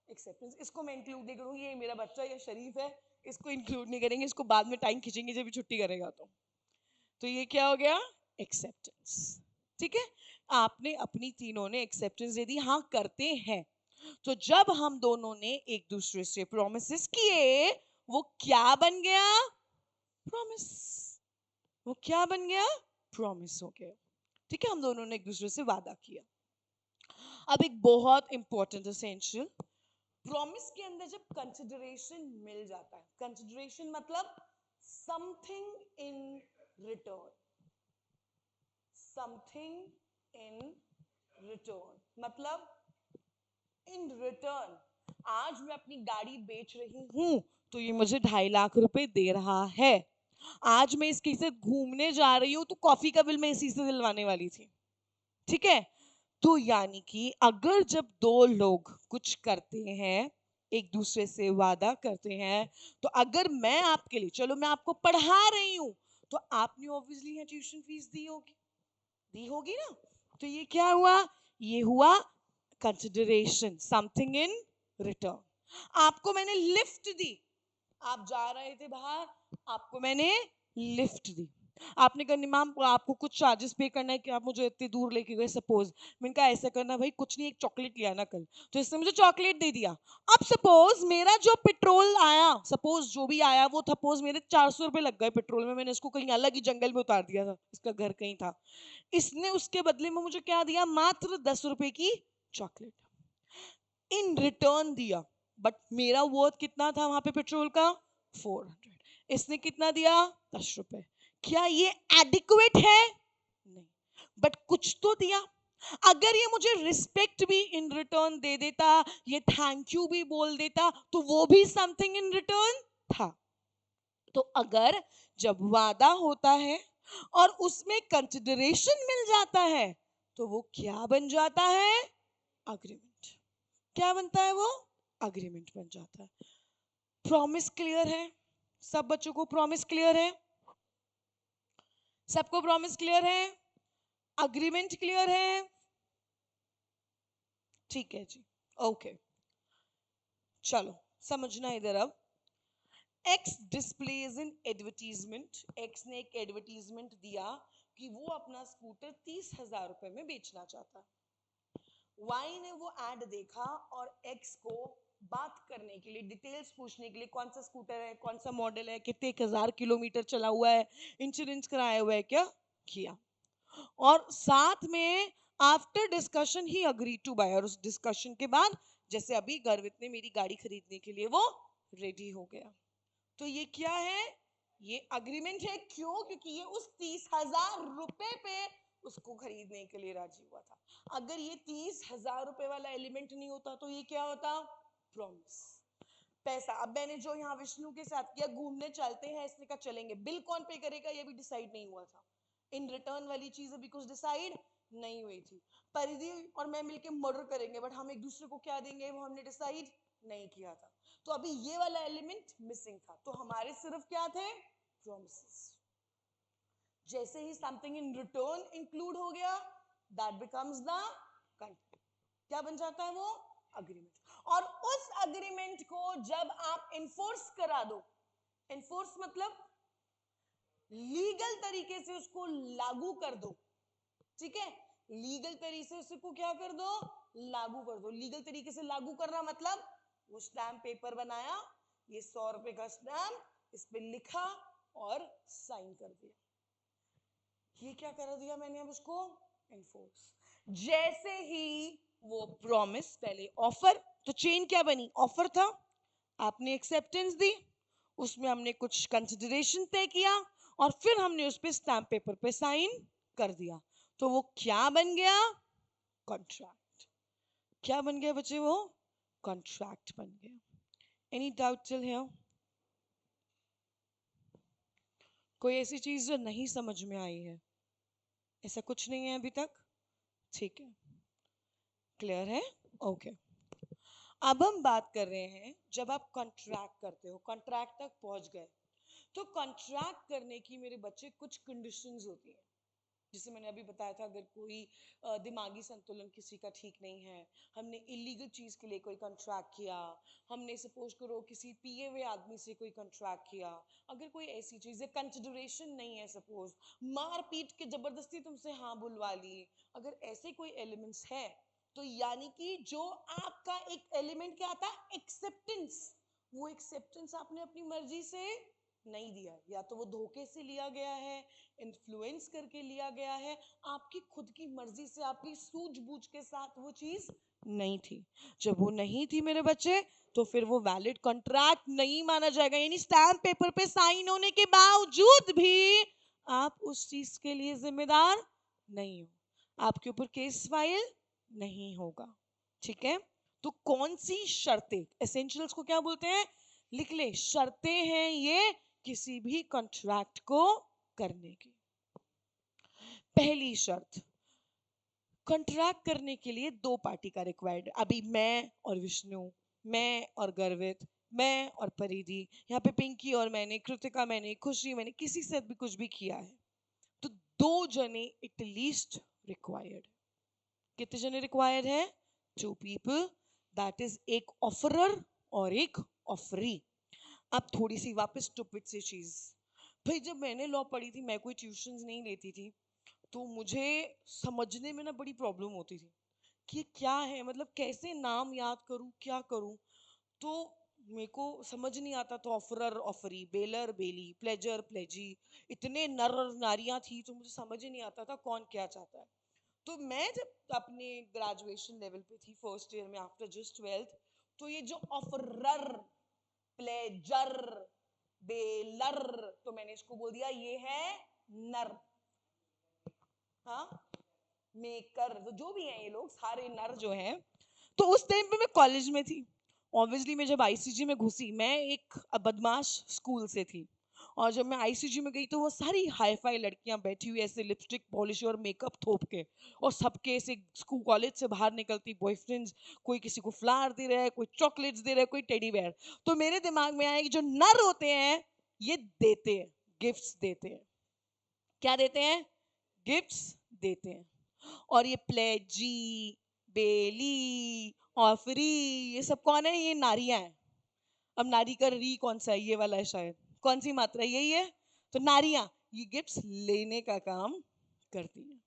एक्सेप्टेंस। इसको मैं इंक्लूड नहीं करूंगी, ये मेरा बच्चा, ये शरीफ है, इसको इंक्लूड नहीं करेंगे, इसको बाद में टाइम खींचेंगे जब भी छुट्टी करेगा तो ये क्या हो गया? एक्सेप्टेंस, ठीक है। आपने अपनी तीनों ने एक्सेप्टेंस दे दी, हाँ करते हैं। तो जब हम दोनों ने एक दूसरे से प्रोमिसेस किए, वो क्या बन गया? प्रॉमिस। वो क्या बन गया? प्रॉमिस हो गया, ठीक है। हम दोनों ने एक दूसरे से वादा किया। अब एक बहुत इंपॉर्टेंट एसेंशियल, प्रॉमिस के अंदर जब कंसिडरेशन मिल जाता है, कंसिडरेशन मतलब something in return, something in return मतलब इन रिटर्न, आज मैं अपनी गाड़ी बेच रही हूं तो ये मुझे 2.5 लाख रुपए दे रहा है, आज मैं इसके साथ घूमने जा रही हूं तो कॉफी का बिल मैं इसी से दिलवाने वाली थी, ठीक है। तो यानी कि अगर जब दो लोग कुछ करते हैं, एक दूसरे से वादा करते हैं, तो अगर मैं आपके लिए, चलो मैं आपको पढ़ा रही हूं, तो आपने ऑब्वियसली यहाँ ट्यूशन फीस दी होगी ना। तो ये क्या हुआ? ये हुआ कंसिडरेशन, समथिंग इन रिटर्न। आपको मैंने लिफ्ट दी, आप जा रहे थे बाहर, आपको मैंने लिफ्ट दी, आपने कहा मैम आपको कुछ चार्जेस पे करना है कि आप मुझे इतनी दूर लेके गए, सपोज मैंने कहा ऐसा करना भाई, कुछ नहीं, एक चॉकलेट लिया ना कल, तो इसने मुझे चॉकलेट दे दिया। अब सपोज मेरा जो पेट्रोल आया, सपोज जो भी आया वो, सपोज मेरे 400 रुपए लग गए पेट्रोल में, मैंने इसको कहीं अलग ही जंगल में उतार दिया था, इसका घर कहीं था, इसने उसके बदले में मुझे क्या दिया? मात्र 10 रुपए की चॉकलेट इन रिटर्न दिया। बट मेरा वर्थ कितना था वहां पे पेट्रोल का? 400। इसने कितना दिया? 10 रुपए। क्या ये एडिक्वेट है? नहीं, बट कुछ तो दिया। अगर ये मुझे रिस्पेक्ट भी इन रिटर्न दे देता, ये थैंक यू भी बोल देता, तो वो भी समथिंग इन रिटर्न था। तो अगर जब वादा होता है और उसमें कंसिडरेशन मिल जाता है, तो वो क्या बन जाता है? अग्रीमेंट। क्या बनता है वो? अग्रीमेंट बन जाता है। प्रॉमिस क्लियर है? सब बच्चों को प्रॉमिस क्लियर है? सबको प्रॉमिस क्लियर है? अग्रीमेंट क्लियर है? ठीक है जी, ओके। चलो समझना इधर अब। एक्स डिस्प्लेज इन एडवर्टीजमेंट, एक्स ने एक एडवर्टीजमेंट दिया कि वो अपना स्कूटर 30,000 रुपए में बेचना चाहता है। वाई ने वो एड देखा और एक्स को बात करने के लिए, डिटेल्स पूछने के लिए, कौन सा स्कूटर है, कौन सा मॉडल है, कितने हजार किलोमीटर चला हुआ है, इंश्योरेंस कराया हुआ है क्या, किया। और साथ में after discussion he agree to buy, और उस डिस्कशन के बाद जैसे अभी गर्वित ने मेरी गाड़ी खरीदने के लिए वो रेडी हो गया। तो ये क्या है, ये अग्रीमेंट है। क्यों? क्योंकि ये उस 30,000 रुपए पे उसको खरीदने के लिए राजी हुआ था। अगर ये 30,000 रुपए वाला एलिमेंट नहीं होता तो ये क्या होता, प्रॉमिस, पैसा। अब मैंने जो यहाँ विष्णु के साथ किया, घूमने चलते हैं, इसने कहा चलेंगे, बिल कौन पे करेगा ये भी डिसाइड नहीं हुआ था, इन रिटर्न वाली चीज अभी कुछ डिसाइड नहीं हुई थी। परिधि और मैं मिलके मर्डर करेंगे, बट हम एक दूसरे को क्या देंगे वो हमने डिसाइड नहीं किया था। तो अभी ये वाला एलिमेंट मिसिंग था, तो हमारे सिर्फ क्या थे, प्रॉमिसेस। जैसे ही समथिंग इन रिटर्न इंक्लूड हो गया, दैट बिकम्स द कंट्रैक्ट। क्या बन जाता है वो, अग्रीमेंट। और उस अग्रीमेंट को जब आप इन्फोर्स करा दो, इन्फोर्स मतलब लीगल तरीके से उसको लागू कर दो, ठीक है, लीगल तरीके से उसको क्या कर दो, लागू कर दो। लीगल तरीके से लागू करना मतलब वो स्टैम्प पेपर बनाया, ये 100 रुपए का स्टैम्प, इस पे लिखा और साइन कर दिया। ये क्या कर दिया मैंने अब उसको, इन्फोर्स। जैसे ही वो प्रॉमिस, पहले ऑफर, तो चेन क्या बनी, ऑफर था, आपने एक्सेप्टेंस दी, उसमें हमने कुछ कंसिडरेशन तय किया, और फिर हमने उस पे स्टैम्प पेपर पे साइन कर दिया। तो वो क्या बन गया, कॉन्ट्रैक्ट। क्या बन गया बच्चे, वो कॉन्ट्रैक्ट बन गया। Any doubt till here? कोई ऐसी चीज जो नहीं समझ में आई है? ऐसा कुछ नहीं है अभी तक, ठीक है, क्लियर है, ओके। अब हम बात कर रहे हैं जब आप कॉन्ट्रैक्ट करते हो, कॉन्ट्रैक्ट तक पहुंच गए, तो कॉन्ट्रैक्ट करने की मेरे बच्चे कुछ कंडीशंस होती हैं। जैसे मैंने अभी बताया था, अगर कोई दिमागी संतुलन किसी का ठीक नहीं है, हमने इलीगल चीज के लिए कोई कॉन्ट्रैक्ट किया, हमने सपोज करो किसी पिए हुए आदमी से कोई कॉन्ट्रैक्ट किया, अगर कोई ऐसी चीज है, कंसिडरेशन नहीं है, सपोज मार पीट के जबरदस्ती तुमसे हाँ बुलवा ली, अगर ऐसे कोई एलिमेंट्स है, तो यानी कि जो आपका एक एलिमेंट क्या आता है, एक्सेप्टेंस, वो एक्सेप्टेंस आपने अपनी मर्जी से नहीं दिया, या तो वो धोखे से लिया गया है, इन्फ्लुएंस करके लिया गया है, आपकी खुद की मर्जी से, आपकी सूझबूझ के साथ वो चीज नहीं थी। जब वो नहीं थी मेरे बच्चे, तो फिर वो वैलिड कॉन्ट्रैक्ट नहीं माना जाएगा। यानी स्टैम्प पेपर पे साइन होने के बावजूद भी आप उस चीज के लिए जिम्मेदार नहीं हो, आपके ऊपर केस फाइल नहीं होगा, ठीक है। तो कौन सी शर्तें, एसेंशियल्स को क्या बोलते हैं, लिख ले, शर्तें हैं ये किसी भी कॉन्ट्रैक्ट को करने की। पहली शर्त, कॉन्ट्रैक्ट करने के लिए दो पार्टी का रिक्वायर्ड। अभी मैं और विष्णु, मैं और गर्वित, मैं और परिधि, यहाँ पे पिंकी और मैंने, कृतिका मैंने, खुशी मैंने, किसी से भी कुछ भी किया है, तो दो जने एटलीस्ट रिक्वायर्ड। कितने जने रिक्वायर्ड है, 2 people, दैट इज एक ऑफरर और एक ऑफरी। अब थोड़ी सी वापस स्टूपिड सी चीज, भाई जब मैंने लॉ पढ़ी थी, मैं कोई ट्यूशंस नहीं लेती थी, तो मुझे समझने में ना बड़ी प्रॉब्लम होती थी कि क्या है, मतलब कैसे नाम याद करूं, क्या करूं। तो मेरे को समझ नहीं आता था, ऑफरर ऑफरी, बेलर बेली, प्लेजर प्लेजी, इतने नर और नारियां थी, तो मुझे समझ ही नहीं आता था कौन क्या चाहता है। तो मैं जब अपने ग्रेजुएशन लेवल पे थी, फर्स्ट ईयर में आफ्टर जस्ट 12th, तो ये जो ऑफरर, प्लेजर, बेलर, तो मैंने इसको बोल दिया ये है नर, हाँ, मेकर, तो जो भी हैं ये लोग सारे नर जो हैं। तो उस टाइम पे मैं कॉलेज में थी, ऑब्वियसली मैं जब आईसीजी में घुसी, मैं एक बदमाश स्कूल से थी, और जब मैं आईसीजी में गई तो वो सारी हाई फाई लड़कियां बैठी हुई ऐसे लिपस्टिक पॉलिश और मेकअप थोप के, और सबके ऐसे स्कूल कॉलेज से बाहर निकलती बॉयफ्रेंड्स, कोई किसी को फ्लावर दे रहा है, कोई चॉकलेट्स दे रहा है, कोई टेडी बेयर। तो मेरे दिमाग में आया कि जो नर होते हैं ये देते हैं, गिफ्ट्स देते हैं। क्या देते हैं, गिफ्ट्स देते हैं। और ये प्लेजी, बेली, ऑफरी, ये सब कौन है, ये नारियां हैं। अब नारी का री कौन सा है, ये वाला है शायद, कौन सी मात्रा, यही है। तो नारियां ये गिफ्ट्स लेने का काम करती हैं,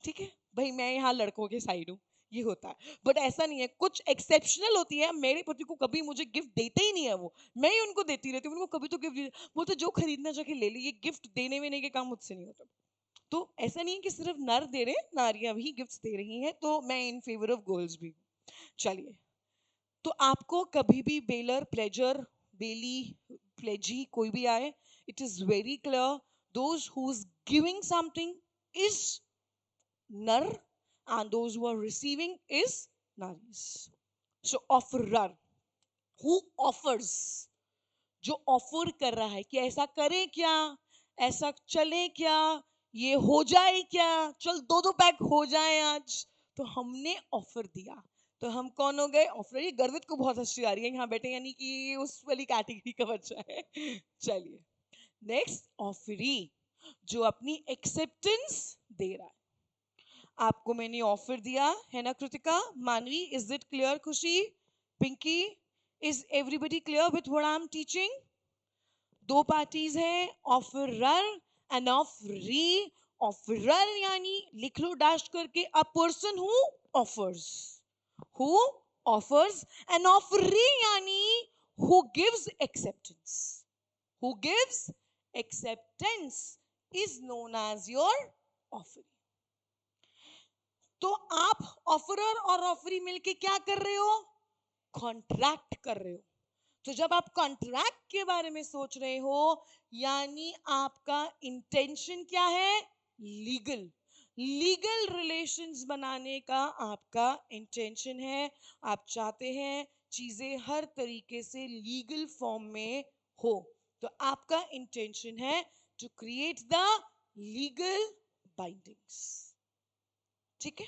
ठीक है। भाई मैं यहाँ लड़कों के साइड हूँ, ये होता है। बट ऐसा नहीं है, कुछ एक्सेप्शनल होती है। मेरे पति को कभी मुझे गिफ्ट देते ही नहीं है, वो मैं ही उनको देती रहती हूँ, उनको कभी तो गिफ्ट बोलते जो खरीदना जाके ले ली, ये गिफ्ट देने में के काम मुझसे नहीं होता। तो ऐसा नहीं है कि सिर्फ नर दे रहे, नारियां भी गिफ्ट्स दे रही हैं, तो मैं इन फेवर ऑफ गर्ल्स भी। चलिए, तो आपको कभी भी बेलर, प्लेजर, बेली, प्लेजी कोई भी आए, it is very clear, those who is giving something is नर and those who are receiving is naris. So offerer, who offers, जो ऑफर कर रहा है कि ऐसा करे क्या, ऐसा चले क्या, ये हो जाए क्या, चल दो दो पैक हो जाए आज, तो हमने ऑफर दिया, तो हम कौन हो गए, ऑफर। ये गर्वित को बहुत हंसी आ रही है यहाँ बैठे, यानी कि ये उस वाली कैटेगरी का बच्चा है। चलिए नेक्स्ट, ऑफरी, जो अपनी एक्सेप्टेंस दे रहा है। आपको मैंने ऑफर दिया है ना कृतिका, मानवी, is it clear, Khushi, Pinky, is everybody clear with what I am teaching? दो पार्टीज हैं, ऑफरर एंड ऑफरी। ऑफरर यानी लिख लो डैश करके, a person who offers, who offers, and offeree यानी who gives acceptance, who gives acceptance is known as your offeree. तो आप offeror और ऑफरी मिलके क्या कर रहे हो, कॉन्ट्रैक्ट कर रहे हो। तो जब आप कॉन्ट्रैक्ट के बारे में सोच रहे हो, यानी आपका इंटेंशन क्या है, लीगल, लीगल रिलेशंस बनाने का आपका इंटेंशन है। आप चाहते हैं चीजें हर तरीके से लीगल फॉर्म में हो, तो आपका इंटेंशन है to create the legal bindings. ठीक है,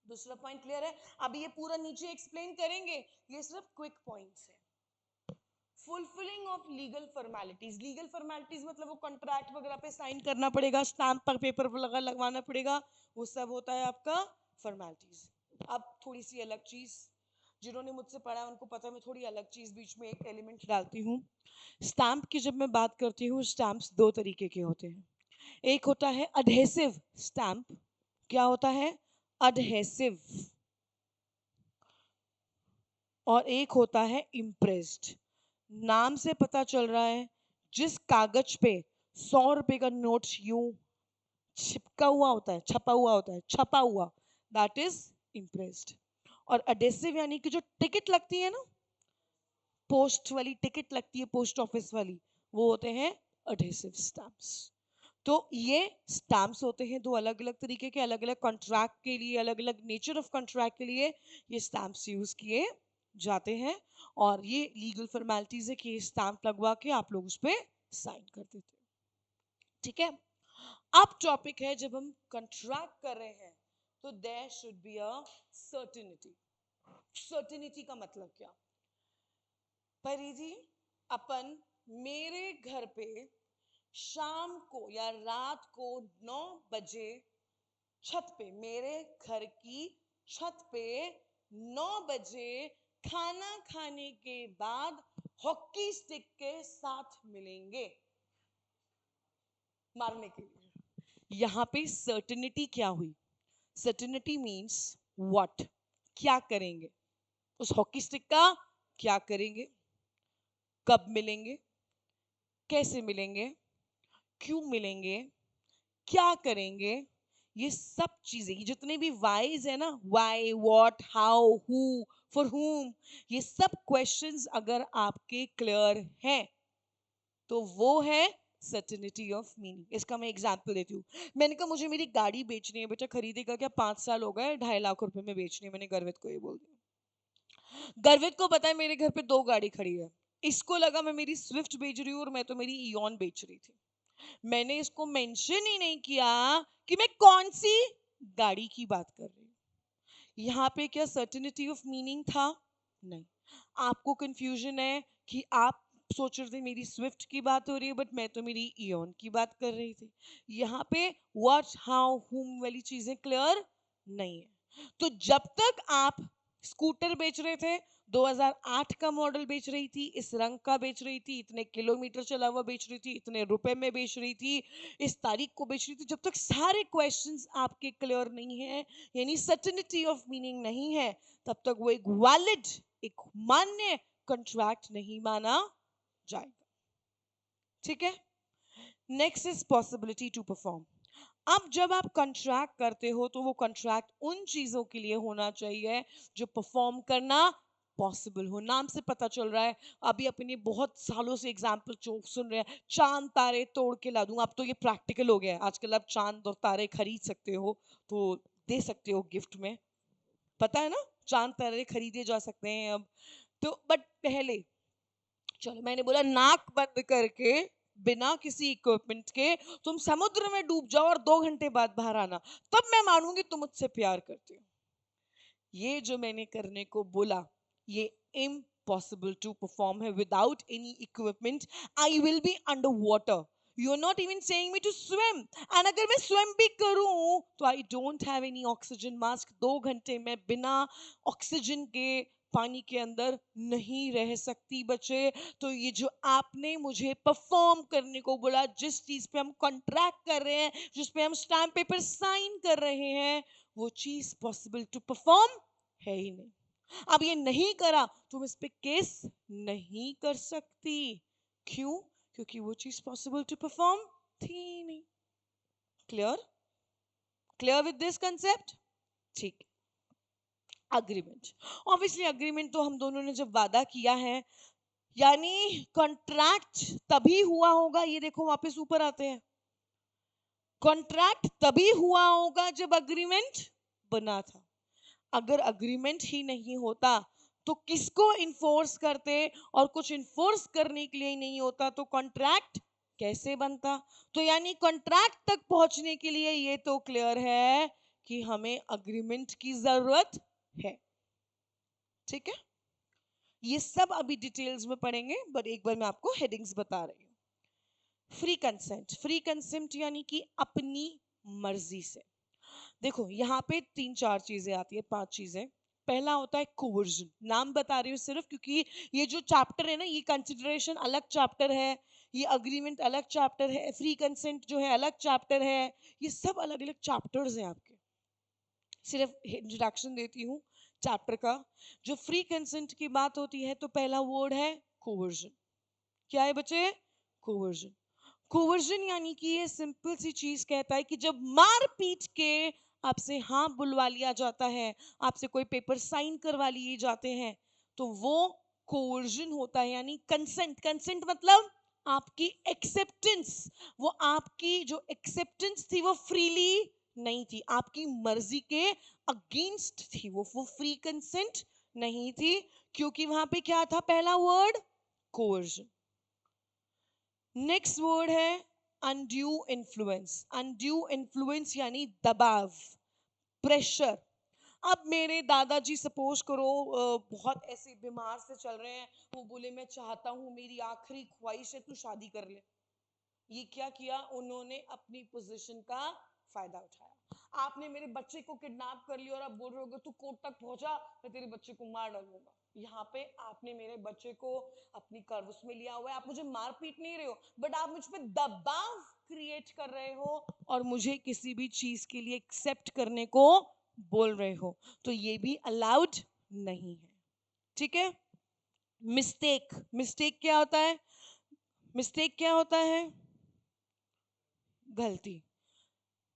दूसरा पॉइंट क्लियर है? अभी ये पूरा नीचे एक्सप्लेन करेंगे, ये सिर्फ क्विक पॉइंट्स है। Fulfilling of legal formalities, legal formalities मतलब वो कॉन्ट्रैक्ट वगैरह पे साइन करना पड़ेगा, स्टैंप पर पेपर लगवाना पड़ेगा, वो सब होता है आपका फॉर्मेलिटीज। अब थोड़ी सी अलग चीज, जिन्होंने मुझसे पढ़ा उनको पता है, मैं थोड़ी अलग चीज बीच में एक एलिमेंट डालती हूँ। स्टैंप की जब मैं बात करती हूँ, स्टैंप्स दो तरीके के होते हैं। एक होता है अडहेसिव स्टैंप, क्या होता है, अडहेसिव, और एक होता है इम्प्रेस्ड। नाम से पता चल रहा है, जिस कागज पे 100 रुपए का नोट यूं छिपका हुआ होता है, छपा हुआ होता है, छपा हुआ, दैट इज इम्प्रेस्ड। और अडेसिव यानी कि जो टिकट लगती है ना, पोस्ट वाली टिकट लगती है पोस्ट ऑफिस वाली, वो होते हैं अडेसिव स्टैम्प्स। तो ये स्टैम्प्स होते हैं दो अलग अलग तरीके के, अलग अलग कॉन्ट्रैक्ट के लिए, अलग अलग नेचर ऑफ कॉन्ट्रैक्ट के लिए ये स्टैम्प्स यूज किए जाते हैं। और ये लीगल फॉर्मेलिटीज है कि स्टैंप लगवा के आप लोग उस पर साइन कर देते हैं। ठीक है, अब टॉपिक है, जब हम कॉन्ट्रैक्ट कर रहे हैं तो there should be a certainty. Certainty का मतलब क्या, परिधि, अपन मेरे घर पे शाम को या रात को 9 बजे छत पे, मेरे घर की छत पे 9 बजे खाना खाने के बाद हॉकी स्टिक के साथ मिलेंगे मारने के लिए। यहां पे सर्टेनिटी क्या हुई, सर्टेनिटी मींस व्हाट, क्या करेंगे, उस हॉकी स्टिक का क्या करेंगे, कब मिलेंगे, कैसे मिलेंगे, क्यों मिलेंगे, क्या करेंगे, ये सब चीजें, ये जितने भी वाइज है ना, why, what, how, who, for whom, ये सब क्वेश्चंस अगर आपके क्लियर हैं तो वो है सर्टेनिटी ऑफ मीनिंग। इसका मैं एग्जांपल देती हूँ। मैंने कहा मुझे मेरी गाड़ी बेचनी है, बेटा खरीदेगा क्या, 5 साल हो गए, 2.5 लाख रुपए में बेचनी है। मैंने गर्वित को ये बोल दिया। गर्वित को पता है मेरे घर पे 2 गाड़ी खड़ी है, इसको लगा मैं मेरी स्विफ्ट बेच रही हूँ और मैं तो मेरी ईऑन बेच रही थी। मैंने इसको मेंशन ही नहीं किया कि मैं कौन सी गाड़ी की बात कर रही हूँ। यहाँ पे क्या सर्टेनिटी ऑफ मीनिंग था, नहीं। आपको कंफ्यूजन है कि आप सोच रहे थे मेरी स्विफ्ट की बात हो रही है, बट मैं तो मेरी ईऑन की बात कर रही थी। यहाँ पे व्हाट, हाउ, हुम वाली चीजें क्लियर नहीं है। तो जब तक आप स्कूटर बेच रहे थे, 2008 का मॉडल बेच रही थी, इस रंग का बेच रही थी, इतने किलोमीटर चला हुआ बेच रही थी, इतने रुपए में बेच रही थी, इस तारीख को बेच रही थी। जब तक सारे क्वेश्चंस आपके क्लियर नहीं है, यानी सर्टेनिटी ऑफ मीनिंग नहीं है, तब तक वो एक वैलिड, एक मान्य कॉन्ट्रैक्ट नहीं माना जाएगा। ठीक है। Next is possibility to perform. अब जब आप कॉन्ट्रैक्ट करते हो तो वो कॉन्ट्रैक्ट उन चीजों के लिए होना चाहिए जो परफॉर्म करना पॉसिबल हो। नाम से पता चल रहा है, अभी अपने बहुत सालों से एग्जाम्पल सुन रहे हैं, चांद तारे तोड़ के ला दूंगा। अब तो ये प्रैक्टिकल हो गया है, आजकल आप चांद और तारे खरीद सकते हो, तो दे सकते हो गिफ्ट में, पता है ना, चांद तारे खरीदे जा सकते हैं अब तो। बट पहले चलो मैंने बोला नाक बंद करके बिना किसी इक्विपमेंट के तुम समुद्र में डूब जाओ और 2 घंटे बाद बाहर आना, तब मैं मानूंगी तुम मुझसे प्यार करते हो। ये जो मैंने करने को बोला ये इम्पॉसिबल टू परफॉर्म है without any equipment. I will be under water, you are not even saying me to swim, and अगर मैं स्विम भी करूं तो I don't have any oxygen mask. 2 घंटे में बिना ऑक्सीजन के पानी के अंदर नहीं रह सकती बच्चे। तो ये जो आपने मुझे परफॉर्म करने को बोला, जिस चीज पे हम कॉन्ट्रैक्ट कर रहे हैं, जिस पे हम स्टैम्प पेपर साइन कर रहे हैं, वो चीज पॉसिबल टू परफॉर्म है ही नहीं। अब ये नहीं करा तुम इस पे केस नहीं कर सकती। क्यों? क्योंकि वो चीज पॉसिबल टू परफॉर्म थी नहीं। Clear? Clear with this concept? ठीक। अग्रीमेंट, ऑब्वियसली अग्रीमेंट तो हम दोनों ने जब वादा किया है, यानी कॉन्ट्रैक्ट तभी हुआ होगा, ये देखो वापस ऊपर आते हैं, कॉन्ट्रैक्ट तभी हुआ होगा जब अग्रीमेंट बना था। अगर अग्रीमेंट ही नहीं होता तो किसको इन्फोर्स करते, और कुछ इन्फोर्स करने के लिए ही नहीं होता तो कॉन्ट्रैक्ट कैसे बनता। तो यानी कॉन्ट्रैक्ट तक पहुंचने के लिए ये तो क्लियर है कि हमें अग्रीमेंट की जरूरत है। ठीक है, ये सब अभी डिटेल्स में पढ़ेंगे, बट एक बार मैं आपको हेडिंग्स बता रही हूँ। फ्री कंसेंट, फ्री कंसेंट यानी कि अपनी मर्जी से। देखो यहाँ पे 3-4 चीजें आती है, 5 चीजें। पहला होता है कोवर्जन, नाम बता रही हूँ सिर्फ क्योंकि ये जो चैप्टर है ना, ये कंसिडरेशन अलग चैप्टर है, ये अग्रीमेंट अलग चैप्टर है, फ्री कंसेंट जो है अलग चैप्टर है, ये सब अलग अलग चैप्टर्स हैं आपके। सिर्फ इंट्रोडक्शन देती हूँ चैप्टर का। जो फ्री कंसेंट की बात होती है तो पहला वर्ड है कोवर्जन। क्या है बच्चे? कोवर्जन। कोवर्जन यानी कि ये सिंपल सी चीज कहता है कि जब मार पीट के आपसे हाँ बुलवा लिया जाता है, आपसे कोई पेपर साइन करवा लिए जाते हैं, तो वो कोवर्जन होता है। यानी कंसेंट, कंसेंट मतलब आपकी एक्सेप्टेंस, वो आपकी जो एक्सेप्टेंस थी वो फ्रीली नहीं थी, आपकी मर्जी के अगेंस्ट थी, वो फ्री कंसेंट नहीं थी, क्योंकि वहां पे क्या था? पहला वर्ड कोवर्जन। नेक्स्ट वर्ड है अनड्यू इन्फ्लुएंस। अनड्यू इन्फ्लुएंस यानी दबाव, प्रेशर। अब मेरे दादाजी सपोज करो बहुत ऐसे बीमार से चल रहे हैं, वो बोले मैं चाहता हूं, मेरी आखिरी ख्वाहिश है तू शादी कर ले। ये क्या किया उन्होंने? अपनी पोजीशन का फायदा उठाया। आपने मेरे बच्चे को किडनैप कर लिया और आप बोल रहे हो तू कोर्ट तक पहुंचा, मैं तेरे बच्चे को मार डालूंगा। यहाँ पे आपने मेरे बच्चे को अपनी कर्वस में लिया हुआ है, आप मुझे मार पीट नहीं रहे हो, बट आप मुझ पर दबाव क्रिएट कर रहे हो और मुझे किसी भी चीज के लिए एक्सेप्ट करने को बोल रहे हो, तो ये भी अलाउड नहीं है। ठीक है। मिस्टेक, मिस्टेक क्या होता है? मिस्टेक क्या होता है? गलती।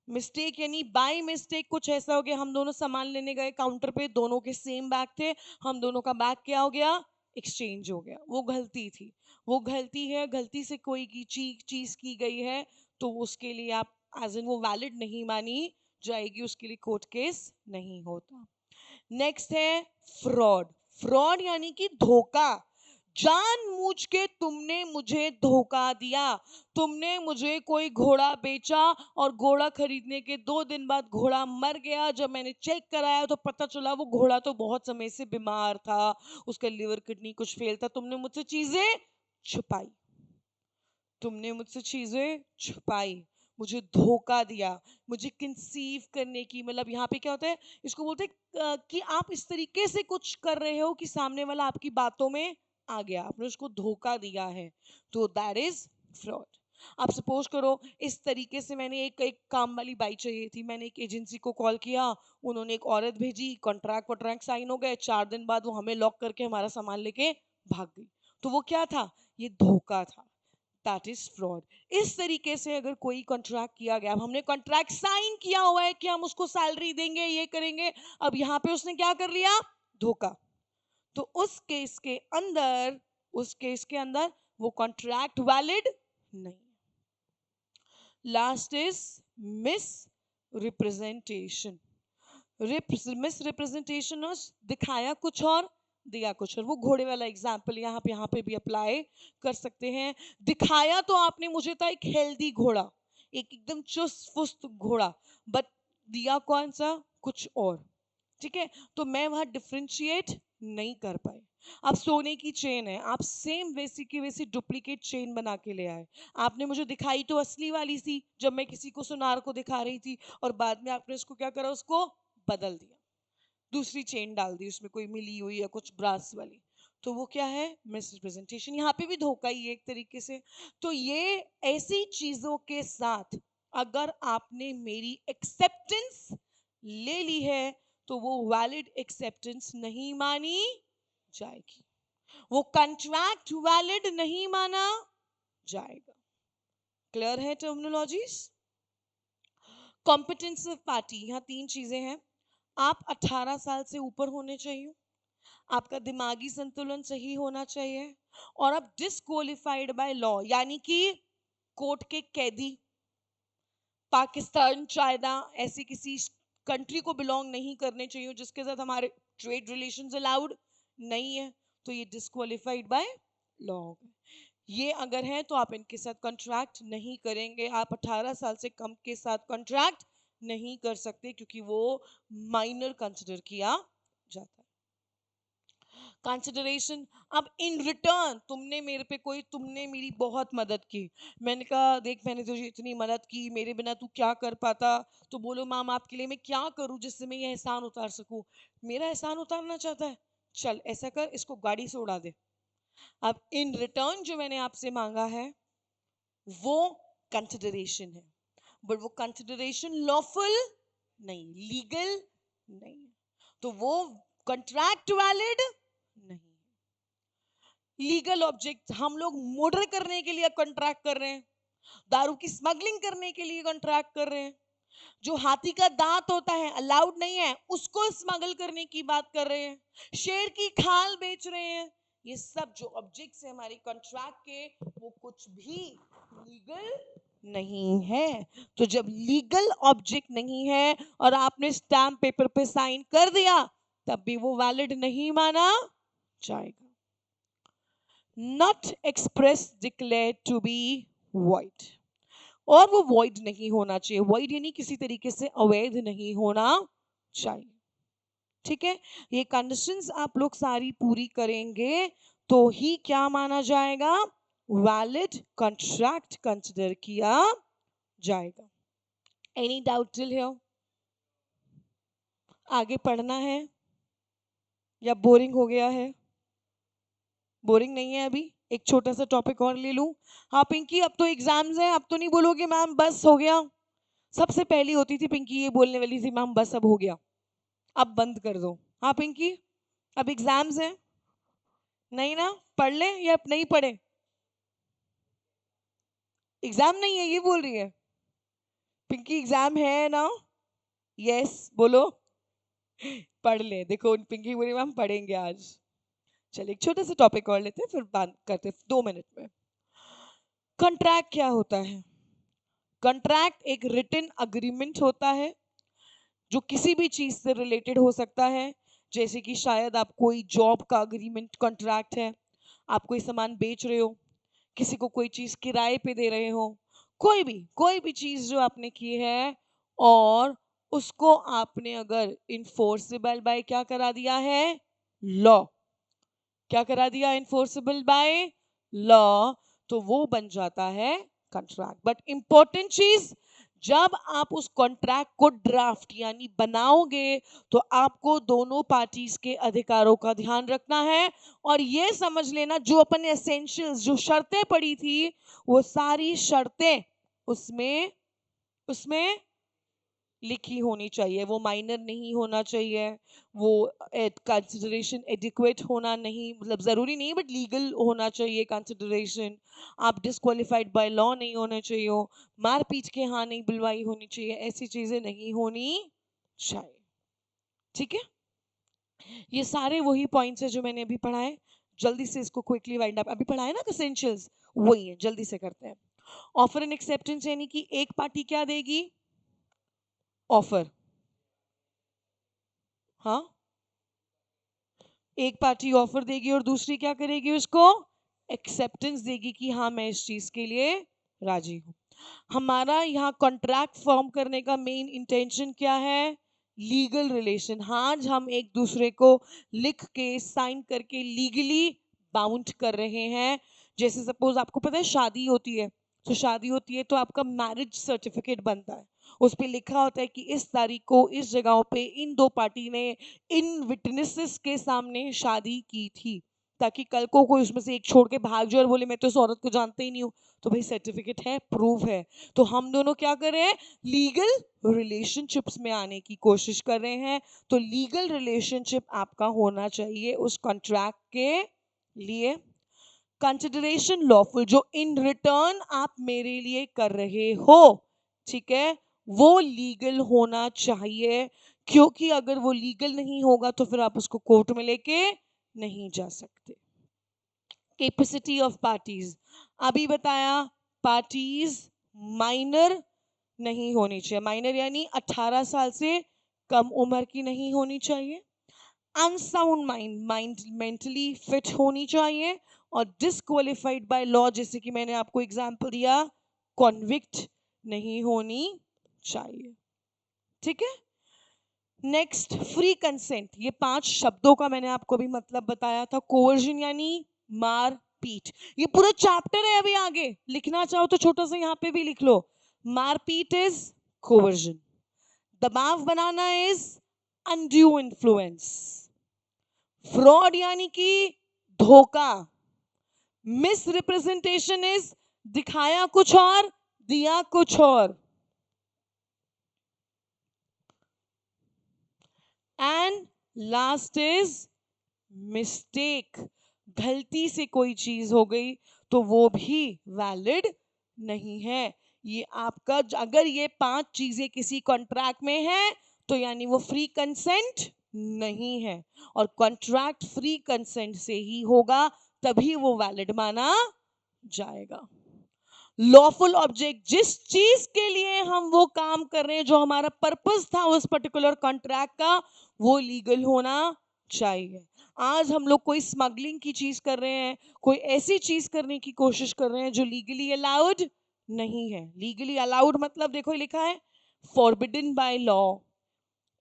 मिस्टेक यानी बाय मिस्टेक कुछ ऐसा हो गया, हम दोनों सामान लेने गए काउंटर पे, दोनों के सेम बैग थे, हम दोनों का बैग क्या हो गया? एक्सचेंज हो गया। वो गलती थी, वो गलती है, गलती से कोई की चीज की गई है, तो उसके लिए आप एज इन वो वैलिड नहीं मानी जाएगी, उसके लिए कोर्ट केस नहीं होता। नेक्स्ट है फ्रॉड। फ्रॉड यानी कि धोखा, जानबूझ के तुमने मुझे धोखा दिया, तुमने मुझे कोई घोड़ा बेचा और घोड़ा खरीदने के 2 दिन बाद घोड़ा मर गया। जब मैंने चेक कराया तो पता चला वो घोड़ा तो बहुत समय से बीमार था, उसका लिवर किडनी कुछ फेल था। तुमने मुझसे चीजें छुपाई, तुमने मुझसे चीजें छुपाई, मुझे धोखा दिया, मुझे कंसीव करने की, मतलब यहाँ पे क्या होता है, इसको बोलते हैं कि आप इस तरीके से कुछ कर रहे हो कि सामने वाला आपकी बातों में आ गया, आपने उसको धोखा दिया है, तो दैट इज फ्रॉड। आप सपोज करो इस तरीके से, मैंने एक एक काम वाली बाई चाहिए थी, मैंने एक एजेंसी को कॉल किया, उन्होंने एक औरत भेजी, कॉन्ट्रैक्ट वॉन्ट्रैक्ट साइन हो गए, 4 दिन बाद वो हमें लॉक करके हमारा सामान लेके भाग गई। तो वो क्या था, ये धोखा था, दैट इज फ्रॉड। इस तरीके से अगर कोई कॉन्ट्रैक्ट किया गया, अब हमने कॉन्ट्रैक्ट साइन किया हुआ है कि हम उसको सैलरी देंगे, ये करेंगे, अब यहाँ पे उसने क्या कर लिया, धोखा, तो उस केस के अंदर वो कॉन्ट्रैक्ट वैलिड नहीं। Last is miss representation. Miss representation, दिखाया कुछ और दिया कुछ और। वो घोड़े वाला एग्जाम्पल यहाँ पे भी अप्लाई कर सकते हैं। दिखाया तो आपने मुझे था एक हेल्दी घोड़ा, एक एकदम चुस्त फुस्त घोड़ा, बट दिया कौन सा, कुछ और। ठीक है, तो मैं वहां डिफ्रेंशिएट नहीं कर पाई। अब सोने की चेन है, आप सेम वैसी की वैसी डुप्लीकेट चेन बना के ले आए। आपने मुझे दिखाई तो असली वाली थी जब मैं किसी को सुनार को दिखा रही थी, और बाद में आपने उसको क्या करा, उसको बदल दिया, दूसरी चेन डाल दी उसमें, कोई मिली हुई या कुछ ब्रास वाली। तो वो क्या है, मिस रिप्रेजेंटेशन। यहाँ पे भी धोखा ही है एक तरीके से। तो ये ऐसी चीजों के साथ अगर आपने मेरी एक्सेप्टेंस ले ली है, तो वो वैलिड एक्सेप्टेंस नहीं मानी जाएगी, वो कॉन्ट्रैक्ट वैलिड नहीं माना जाएगा। क्लियर है टर्मिनोलॉजीज? कॉम्पिटेंस ऑफ पार्टी, यहाँ 3 चीजें हैं। आप 18 साल से ऊपर होने चाहिए, आपका दिमागी संतुलन सही होना चाहिए, और आप डिस्क्वालिफाइड बाय लॉ, यानी कि कोर्ट के कैदी, पाकिस्तान, चाइना, ऐसी किसी कंट्री को बिलोंग नहीं करने चाहिए जिसके साथ हमारे ट्रेड रिलेशंस अलाउड नहीं है, तो ये डिस्क्वालिफाइड बाय लॉ हो गए। ये अगर है तो आप इनके साथ कॉन्ट्रैक्ट नहीं करेंगे, आप 18 साल से कम के साथ कॉन्ट्रैक्ट नहीं कर सकते, क्योंकि वो माइनर कंसिडर किया जाता है। कंसिडरेशन, अब इन रिटर्न तुमने मेरी बहुत मदद की, मैंने कहा देख मैंने तुझे इतनी मदद की, मेरे बिना तू क्या कर पाता, तो बोलो मैम आपके लिए मैं क्या करूं जिससे मैं ये एहसान उतार सकूं। मेरा एहसान उतारना चाहता है, चल ऐसा कर, इसको गाड़ी से उड़ा दे। अब इन रिटर्न जो मैंने आपसे मांगा है वो कंसिडरेशन है, बट वो कंसिडरेशन लॉफुल नहीं, लीगल नहीं, तो वो कॉन्ट्रैक्ट वैलिड नहीं। लीगल ऑब्जेक्ट हम लोग मर्डर करने के लिए कॉन्ट्रैक्ट कर रहे हैं, दारू की स्मगलिंग करने के लिए कॉन्ट्रैक्ट कर रहे हैं, जो हाथी का दांत होता है अलाउड नहीं है उसको स्मगल करने की बात कर रहे हैं, शेर की खाल बेच रहे हैं, ये सब जो ऑब्जेक्ट्स है हमारे कॉन्ट्रैक्ट के, वो कुछ भी लीगल नहीं है। तो जब लीगल ऑब्जेक्ट नहीं है और आपने स्टैम्प पेपर पे साइन कर दिया, तब भी वो वैलिड नहीं माना जाएगा। Not express declare to be void, और वो void नहीं होना चाहिए, void यानी किसी तरीके से अवैध नहीं होना चाहिए। ठीक है, ये कंडीशंस आप लोग सारी पूरी करेंगे तो ही क्या माना जाएगा, वैलिड कॉन्ट्रैक्ट कंसिडर किया जाएगा। Any doubt till here? आगे पढ़ना है या बोरिंग हो गया है? बोरिंग नहीं है, अभी एक छोटा सा टॉपिक और ले लूं। हाँ पिंकी, अब तो एग्जाम्स हैं, अब तो नहीं बोलोगे मैम बस हो गया। सबसे पहली होती थी पिंकी, ये बोलने वाली थी मैम बस अब हो गया, अब बंद कर दो। हाँ पिंकी, अब एग्जाम्स हैं, नहीं ना, पढ़ ले या नहीं पढ़े? एग्जाम नहीं है ये बोल रही है पिंकी, एग्जाम है ना? यस बोलो, पढ़ ले। देखो पिंकी बोली मैम पढ़ेंगे आज। चलिए एक छोटा सा टॉपिक और लेते हैं फिर बात करते हैं 2 मिनट में। कॉन्ट्रैक्ट क्या होता है? कॉन्ट्रैक्ट एक रिटन अग्रीमेंट होता है जो किसी भी चीज से रिलेटेड हो सकता है, जैसे कि शायद आप कोई जॉब का अग्रीमेंट कॉन्ट्रैक्ट है, आप कोई सामान बेच रहे हो, किसी को कोई चीज किराए पे दे रहे हो, कोई भी चीज जो आपने की है, और उसको आपने अगर इन्फोर्सेबल बाय क्या करा दिया है, लॉ, क्या करा दिया, इन्फोर्सेबल बाय लॉ, तो वो बन जाता है कॉन्ट्रैक्ट। बट इंपॉर्टेंट चीज, जब आप उस कॉन्ट्रैक्ट को ड्राफ्ट यानी बनाओगे तो आपको दोनों पार्टीज के अधिकारों का ध्यान रखना है और ये समझ लेना जो अपन एसेंशियल्स जो शर्तें पड़ी थी वो सारी शर्तें उसमें उसमें लिखी होनी चाहिए। वो माइनर नहीं होना चाहिए, वो कंसिडरेशन एडिक्वेट होना नहीं, मतलब ज़रूरी नहीं बट लीगल होना चाहिए कंसिडरेशन। आप डिस्क्वालिफाइड बाय लॉ नहीं होने चाहिए, मारपीट के हाँ नहीं बुलवाई होनी चाहिए, ऐसी चीज़ें नहीं होनी चाहिए। ठीक है, ये सारे वही पॉइंट्स है जो मैंने अभी पढ़ाए। जल्दी से इसको क्विकली वाइंड अप, अभी पढ़ाए ना एसेंशियल्स, वही है, जल्दी से करते हैं। ऑफर एंड एक्सेप्टेंस यानी कि एक पार्टी क्या देगी? ऑफर, हाँ, एक पार्टी ऑफर देगी और दूसरी क्या करेगी? उसको एक्सेप्टेंस देगी कि हाँ मैं इस चीज के लिए राजी हूं। हमारा यहाँ कॉन्ट्रैक्ट फॉर्म करने का मेन इंटेंशन क्या है? Legal relation. आज हम एक दूसरे को लिख के साइन करके लीगली बाउंड कर रहे हैं। जैसे सपोज आपको पता है शादी होती है, तो शादी होती है तो आपका मैरिज सर्टिफिकेट बनता है, उस पर लिखा होता है कि इस तारीख को इस जगह पे इन दो पार्टी ने इन विटनेसेस के सामने शादी की थी, ताकि कल को कोई उसमें से एक छोड़ के भाग जाए और बोले मैं तो इस औरत को जानता ही नहीं हूँ, तो भाई सर्टिफिकेट है, प्रूफ है। तो हम दोनों क्या कर रहे हैं? लीगल रिलेशनशिप्स में आने की कोशिश कर रहे हैं। तो लीगल रिलेशनशिप आपका होना चाहिए उस कॉन्ट्रैक्ट के लिए। कंसिडरेशन लॉफुल, जो इन रिटर्न आप मेरे लिए कर रहे हो, ठीक है, वो लीगल होना चाहिए, क्योंकि अगर वो लीगल नहीं होगा तो फिर आप उसको कोर्ट में लेके नहीं जा सकते। कैपेसिटी ऑफ पार्टीज, अभी बताया, पार्टीज माइनर नहीं होनी चाहिए। माइनर यानी 18 साल से कम उम्र की नहीं होनी चाहिए। Unsound mind, mind mentally fit होनी चाहिए। और डिस्क्वालिफाइड बाय लॉ, जैसे कि मैंने आपको एग्जांपल दिया, कॉन्विक्ट नहीं होनी चाहिए। ठीक है, नेक्स्ट फ्री कंसेंट, ये 5 शब्दों का मैंने आपको भी मतलब बताया था। कोवर्जन यानी मार पीट, ये पूरा चैप्टर है, अभी आगे लिखना चाहो तो छोटा सा यहाँ पे भी लिख लो। मारपीट इज कोवर्जन, दबाव बनाना इज अनड्यू इन्फ्लुएंस, फ्रॉड यानी कि धोखा, मिस रिप्रेजेंटेशन इज दिखाया कुछ और दिया कुछ और, एंड लास्ट इज मिस्टेक, गलती से कोई चीज हो गई तो वो भी वैलिड नहीं है। ये आपका, अगर ये 5 चीजें किसी कॉन्ट्रैक्ट में है तो यानी वो फ्री कंसेंट नहीं है, और कॉन्ट्रैक्ट फ्री कंसेंट से ही होगा, तभी वो वैलिड माना जाएगा। लॉफुल ऑब्जेक्ट, जिस चीज के लिए हम वो काम कर रहे हैं, जो हमारा पर्पस था उस पर्टिकुलर कॉन्ट्रैक्ट का, वो लीगल होना चाहिए। आज हम लोग कोई स्मगलिंग की चीज कर रहे हैं, कोई ऐसी चीज करने की कोशिश कर रहे हैं जो लीगली अलाउड नहीं है। लीगली अलाउड मतलब देखो लिखा है forbidden by law,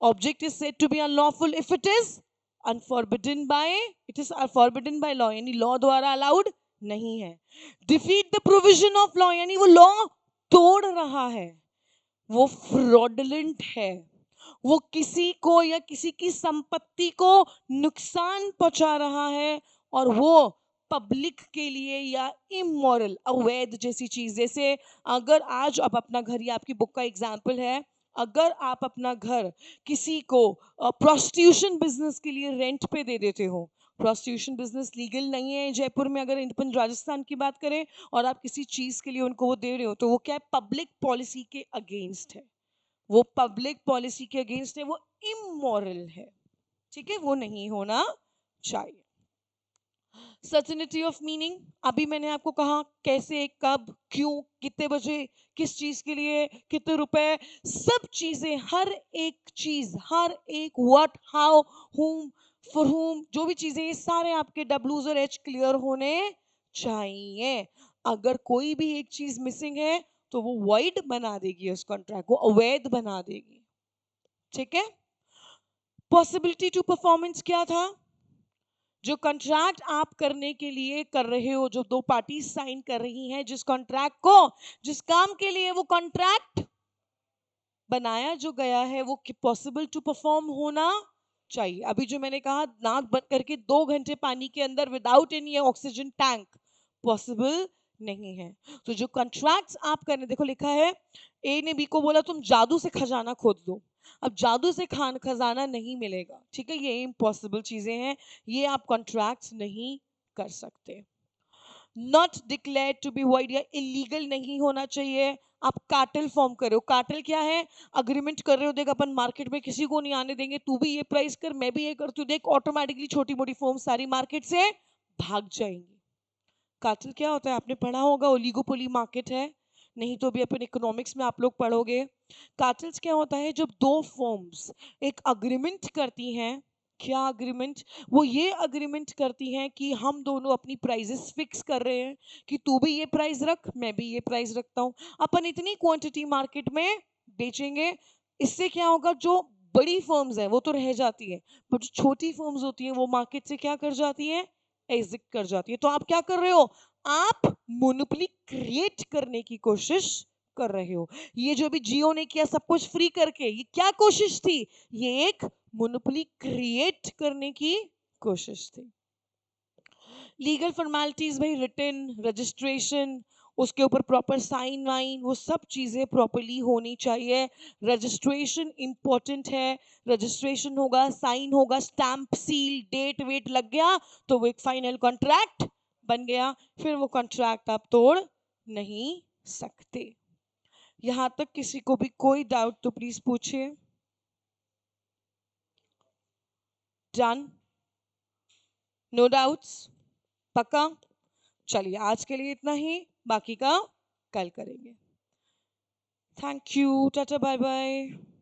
object is said to be unlawful if it is unforbidden by, it is forbidden by law यानी लॉ द्वारा अलाउड नहीं है। Defeat the provision of law यानी वो लॉ तोड़ रहा है, वो फ्रॉडलेंट है, वो किसी को या किसी की संपत्ति को नुकसान पहुंचा रहा है, और वो पब्लिक के लिए या इमोरल अवैध जैसी चीज। जैसे अगर आज अब अपना घर, ये आपकी बुक का एग्जाम्पल है, अगर आप अपना घर किसी को प्रोस्टिट्यूशन बिजनेस के लिए रेंट पे दे देते हो, प्रोस्टिट्यूशन बिजनेस लीगल नहीं है जयपुर में, अगर अपन राजस्थान की बात करें, और आप किसी चीज के लिए उनको वो दे रहे हो, तो वो क्या है? पब्लिक पॉलिसी के अगेंस्ट है, वो पब्लिक पॉलिसी के अगेंस्ट है, वो इमोरल है। ठीक है, वो नहीं होना चाहिए। सर्टेनिटी ऑफ मीनिंग, अभी मैंने आपको कहा कैसे, कब, क्यों, कितने बजे, किस चीज के लिए, कितने रुपए, सब चीजें, हर एक चीज, हर एक व्हाट, हाउ, हुम, फॉर हुम, जो भी चीजें, ये सारे आपके डब्ल्यूज और एच क्लियर होने चाहिए। अगर कोई भी एक चीज मिसिंग है तो वो वॉइड बना देगी उस कॉन्ट्रैक्ट को, अवैध बना देगी। ठीक है, पॉसिबिलिटी टू परफॉर्मेंस क्या था? जो कॉन्ट्रैक्ट आप करने के लिए कर रहे हो, जो दो पार्टी साइन कर रही हैं, जिस कॉन्ट्रैक्ट को, जिस काम के लिए वो कॉन्ट्रैक्ट बनाया जो गया है वो पॉसिबल टू परफॉर्म होना चाहिए। अभी जो मैंने कहा नाक बंद करके 2 घंटे पानी के अंदर without any oxygen tank, possible नहीं है। तो जो कॉन्ट्रैक्ट्स आप करने, देखो लिखा है ए ने बी को बोला तुम जादू से खजाना खोद दो। अब जादू से खजाना नहीं मिलेगा, ठीक है, ये इम्पॉसिबल चीजें हैं, ये आप कॉन्ट्रैक्ट्स नहीं कर सकते। Not declare to be void, या इलीगल नहीं होना चाहिए। आप कार्टेल फॉर्म कर रहे हो, कार्टेल क्या है, अग्रीमेंट कर रहे हो, देख अपन मार्केट में किसी को नहीं आने देंगे, तू भी ये प्राइस कर मैं भी ये करती हूँ, देख ऑटोमेटिकली छोटी मोटी फर्म सारी मार्केट से भाग जाएंगी। कार्टेल क्या होता है आपने पढ़ा होगा, ओलिगोपोली मार्केट है, नहीं तो भी अपन इकोनॉमिक्स में आप लोग पढ़ोगे। कार्टेल्स क्या होता है, जब दो फर्म्स एक अग्रीमेंट करती हैं, क्या अग्रीमेंट, वो ये अग्रीमेंट करती हैं कि हम दोनों अपनी प्राइसेस फिक्स कर रहे हैं कि तू भी ये प्राइस रख मैं भी ये प्राइस रखता हूँ, अपन इतनी क्वांटिटी मार्केट में बेचेंगे। इससे क्या होगा, जो बड़ी फर्म्स है वो तो रह जाती है, पर जो छोटी फर्म्स होती हैं वो मार्केट से क्या कर जाती हैं, एग्जिट कर जाती है। तो आप क्या कर रहे हो, आप मोनोपोली क्रिएट करने की कोशिश कर रहे हो। ये जो भी जियो ने किया सब कुछ फ्री करके, ये क्या कोशिश थी, ये एक मोनोपोली क्रिएट करने की कोशिश थी। लीगल फॉर्मेलिटीज भाई, रिटन रजिस्ट्रेशन, उसके ऊपर प्रॉपर साइन वाइन, वो सब चीजें प्रॉपरली होनी चाहिए। रजिस्ट्रेशन इंपॉर्टेंट है, रजिस्ट्रेशन होगा, साइन होगा, स्टैंप सील डेट वेट लग गया तो वो एक फाइनल कॉन्ट्रैक्ट बन गया, फिर वो कॉन्ट्रैक्ट आप तोड़ नहीं सकते। यहां तक किसी को भी कोई डाउट तो प्लीज पूछिए। डन, नो डाउट्स, पक्का। चलिए आज के लिए इतना ही, बाकी का कल करेंगे। Thank you, tata bye bye.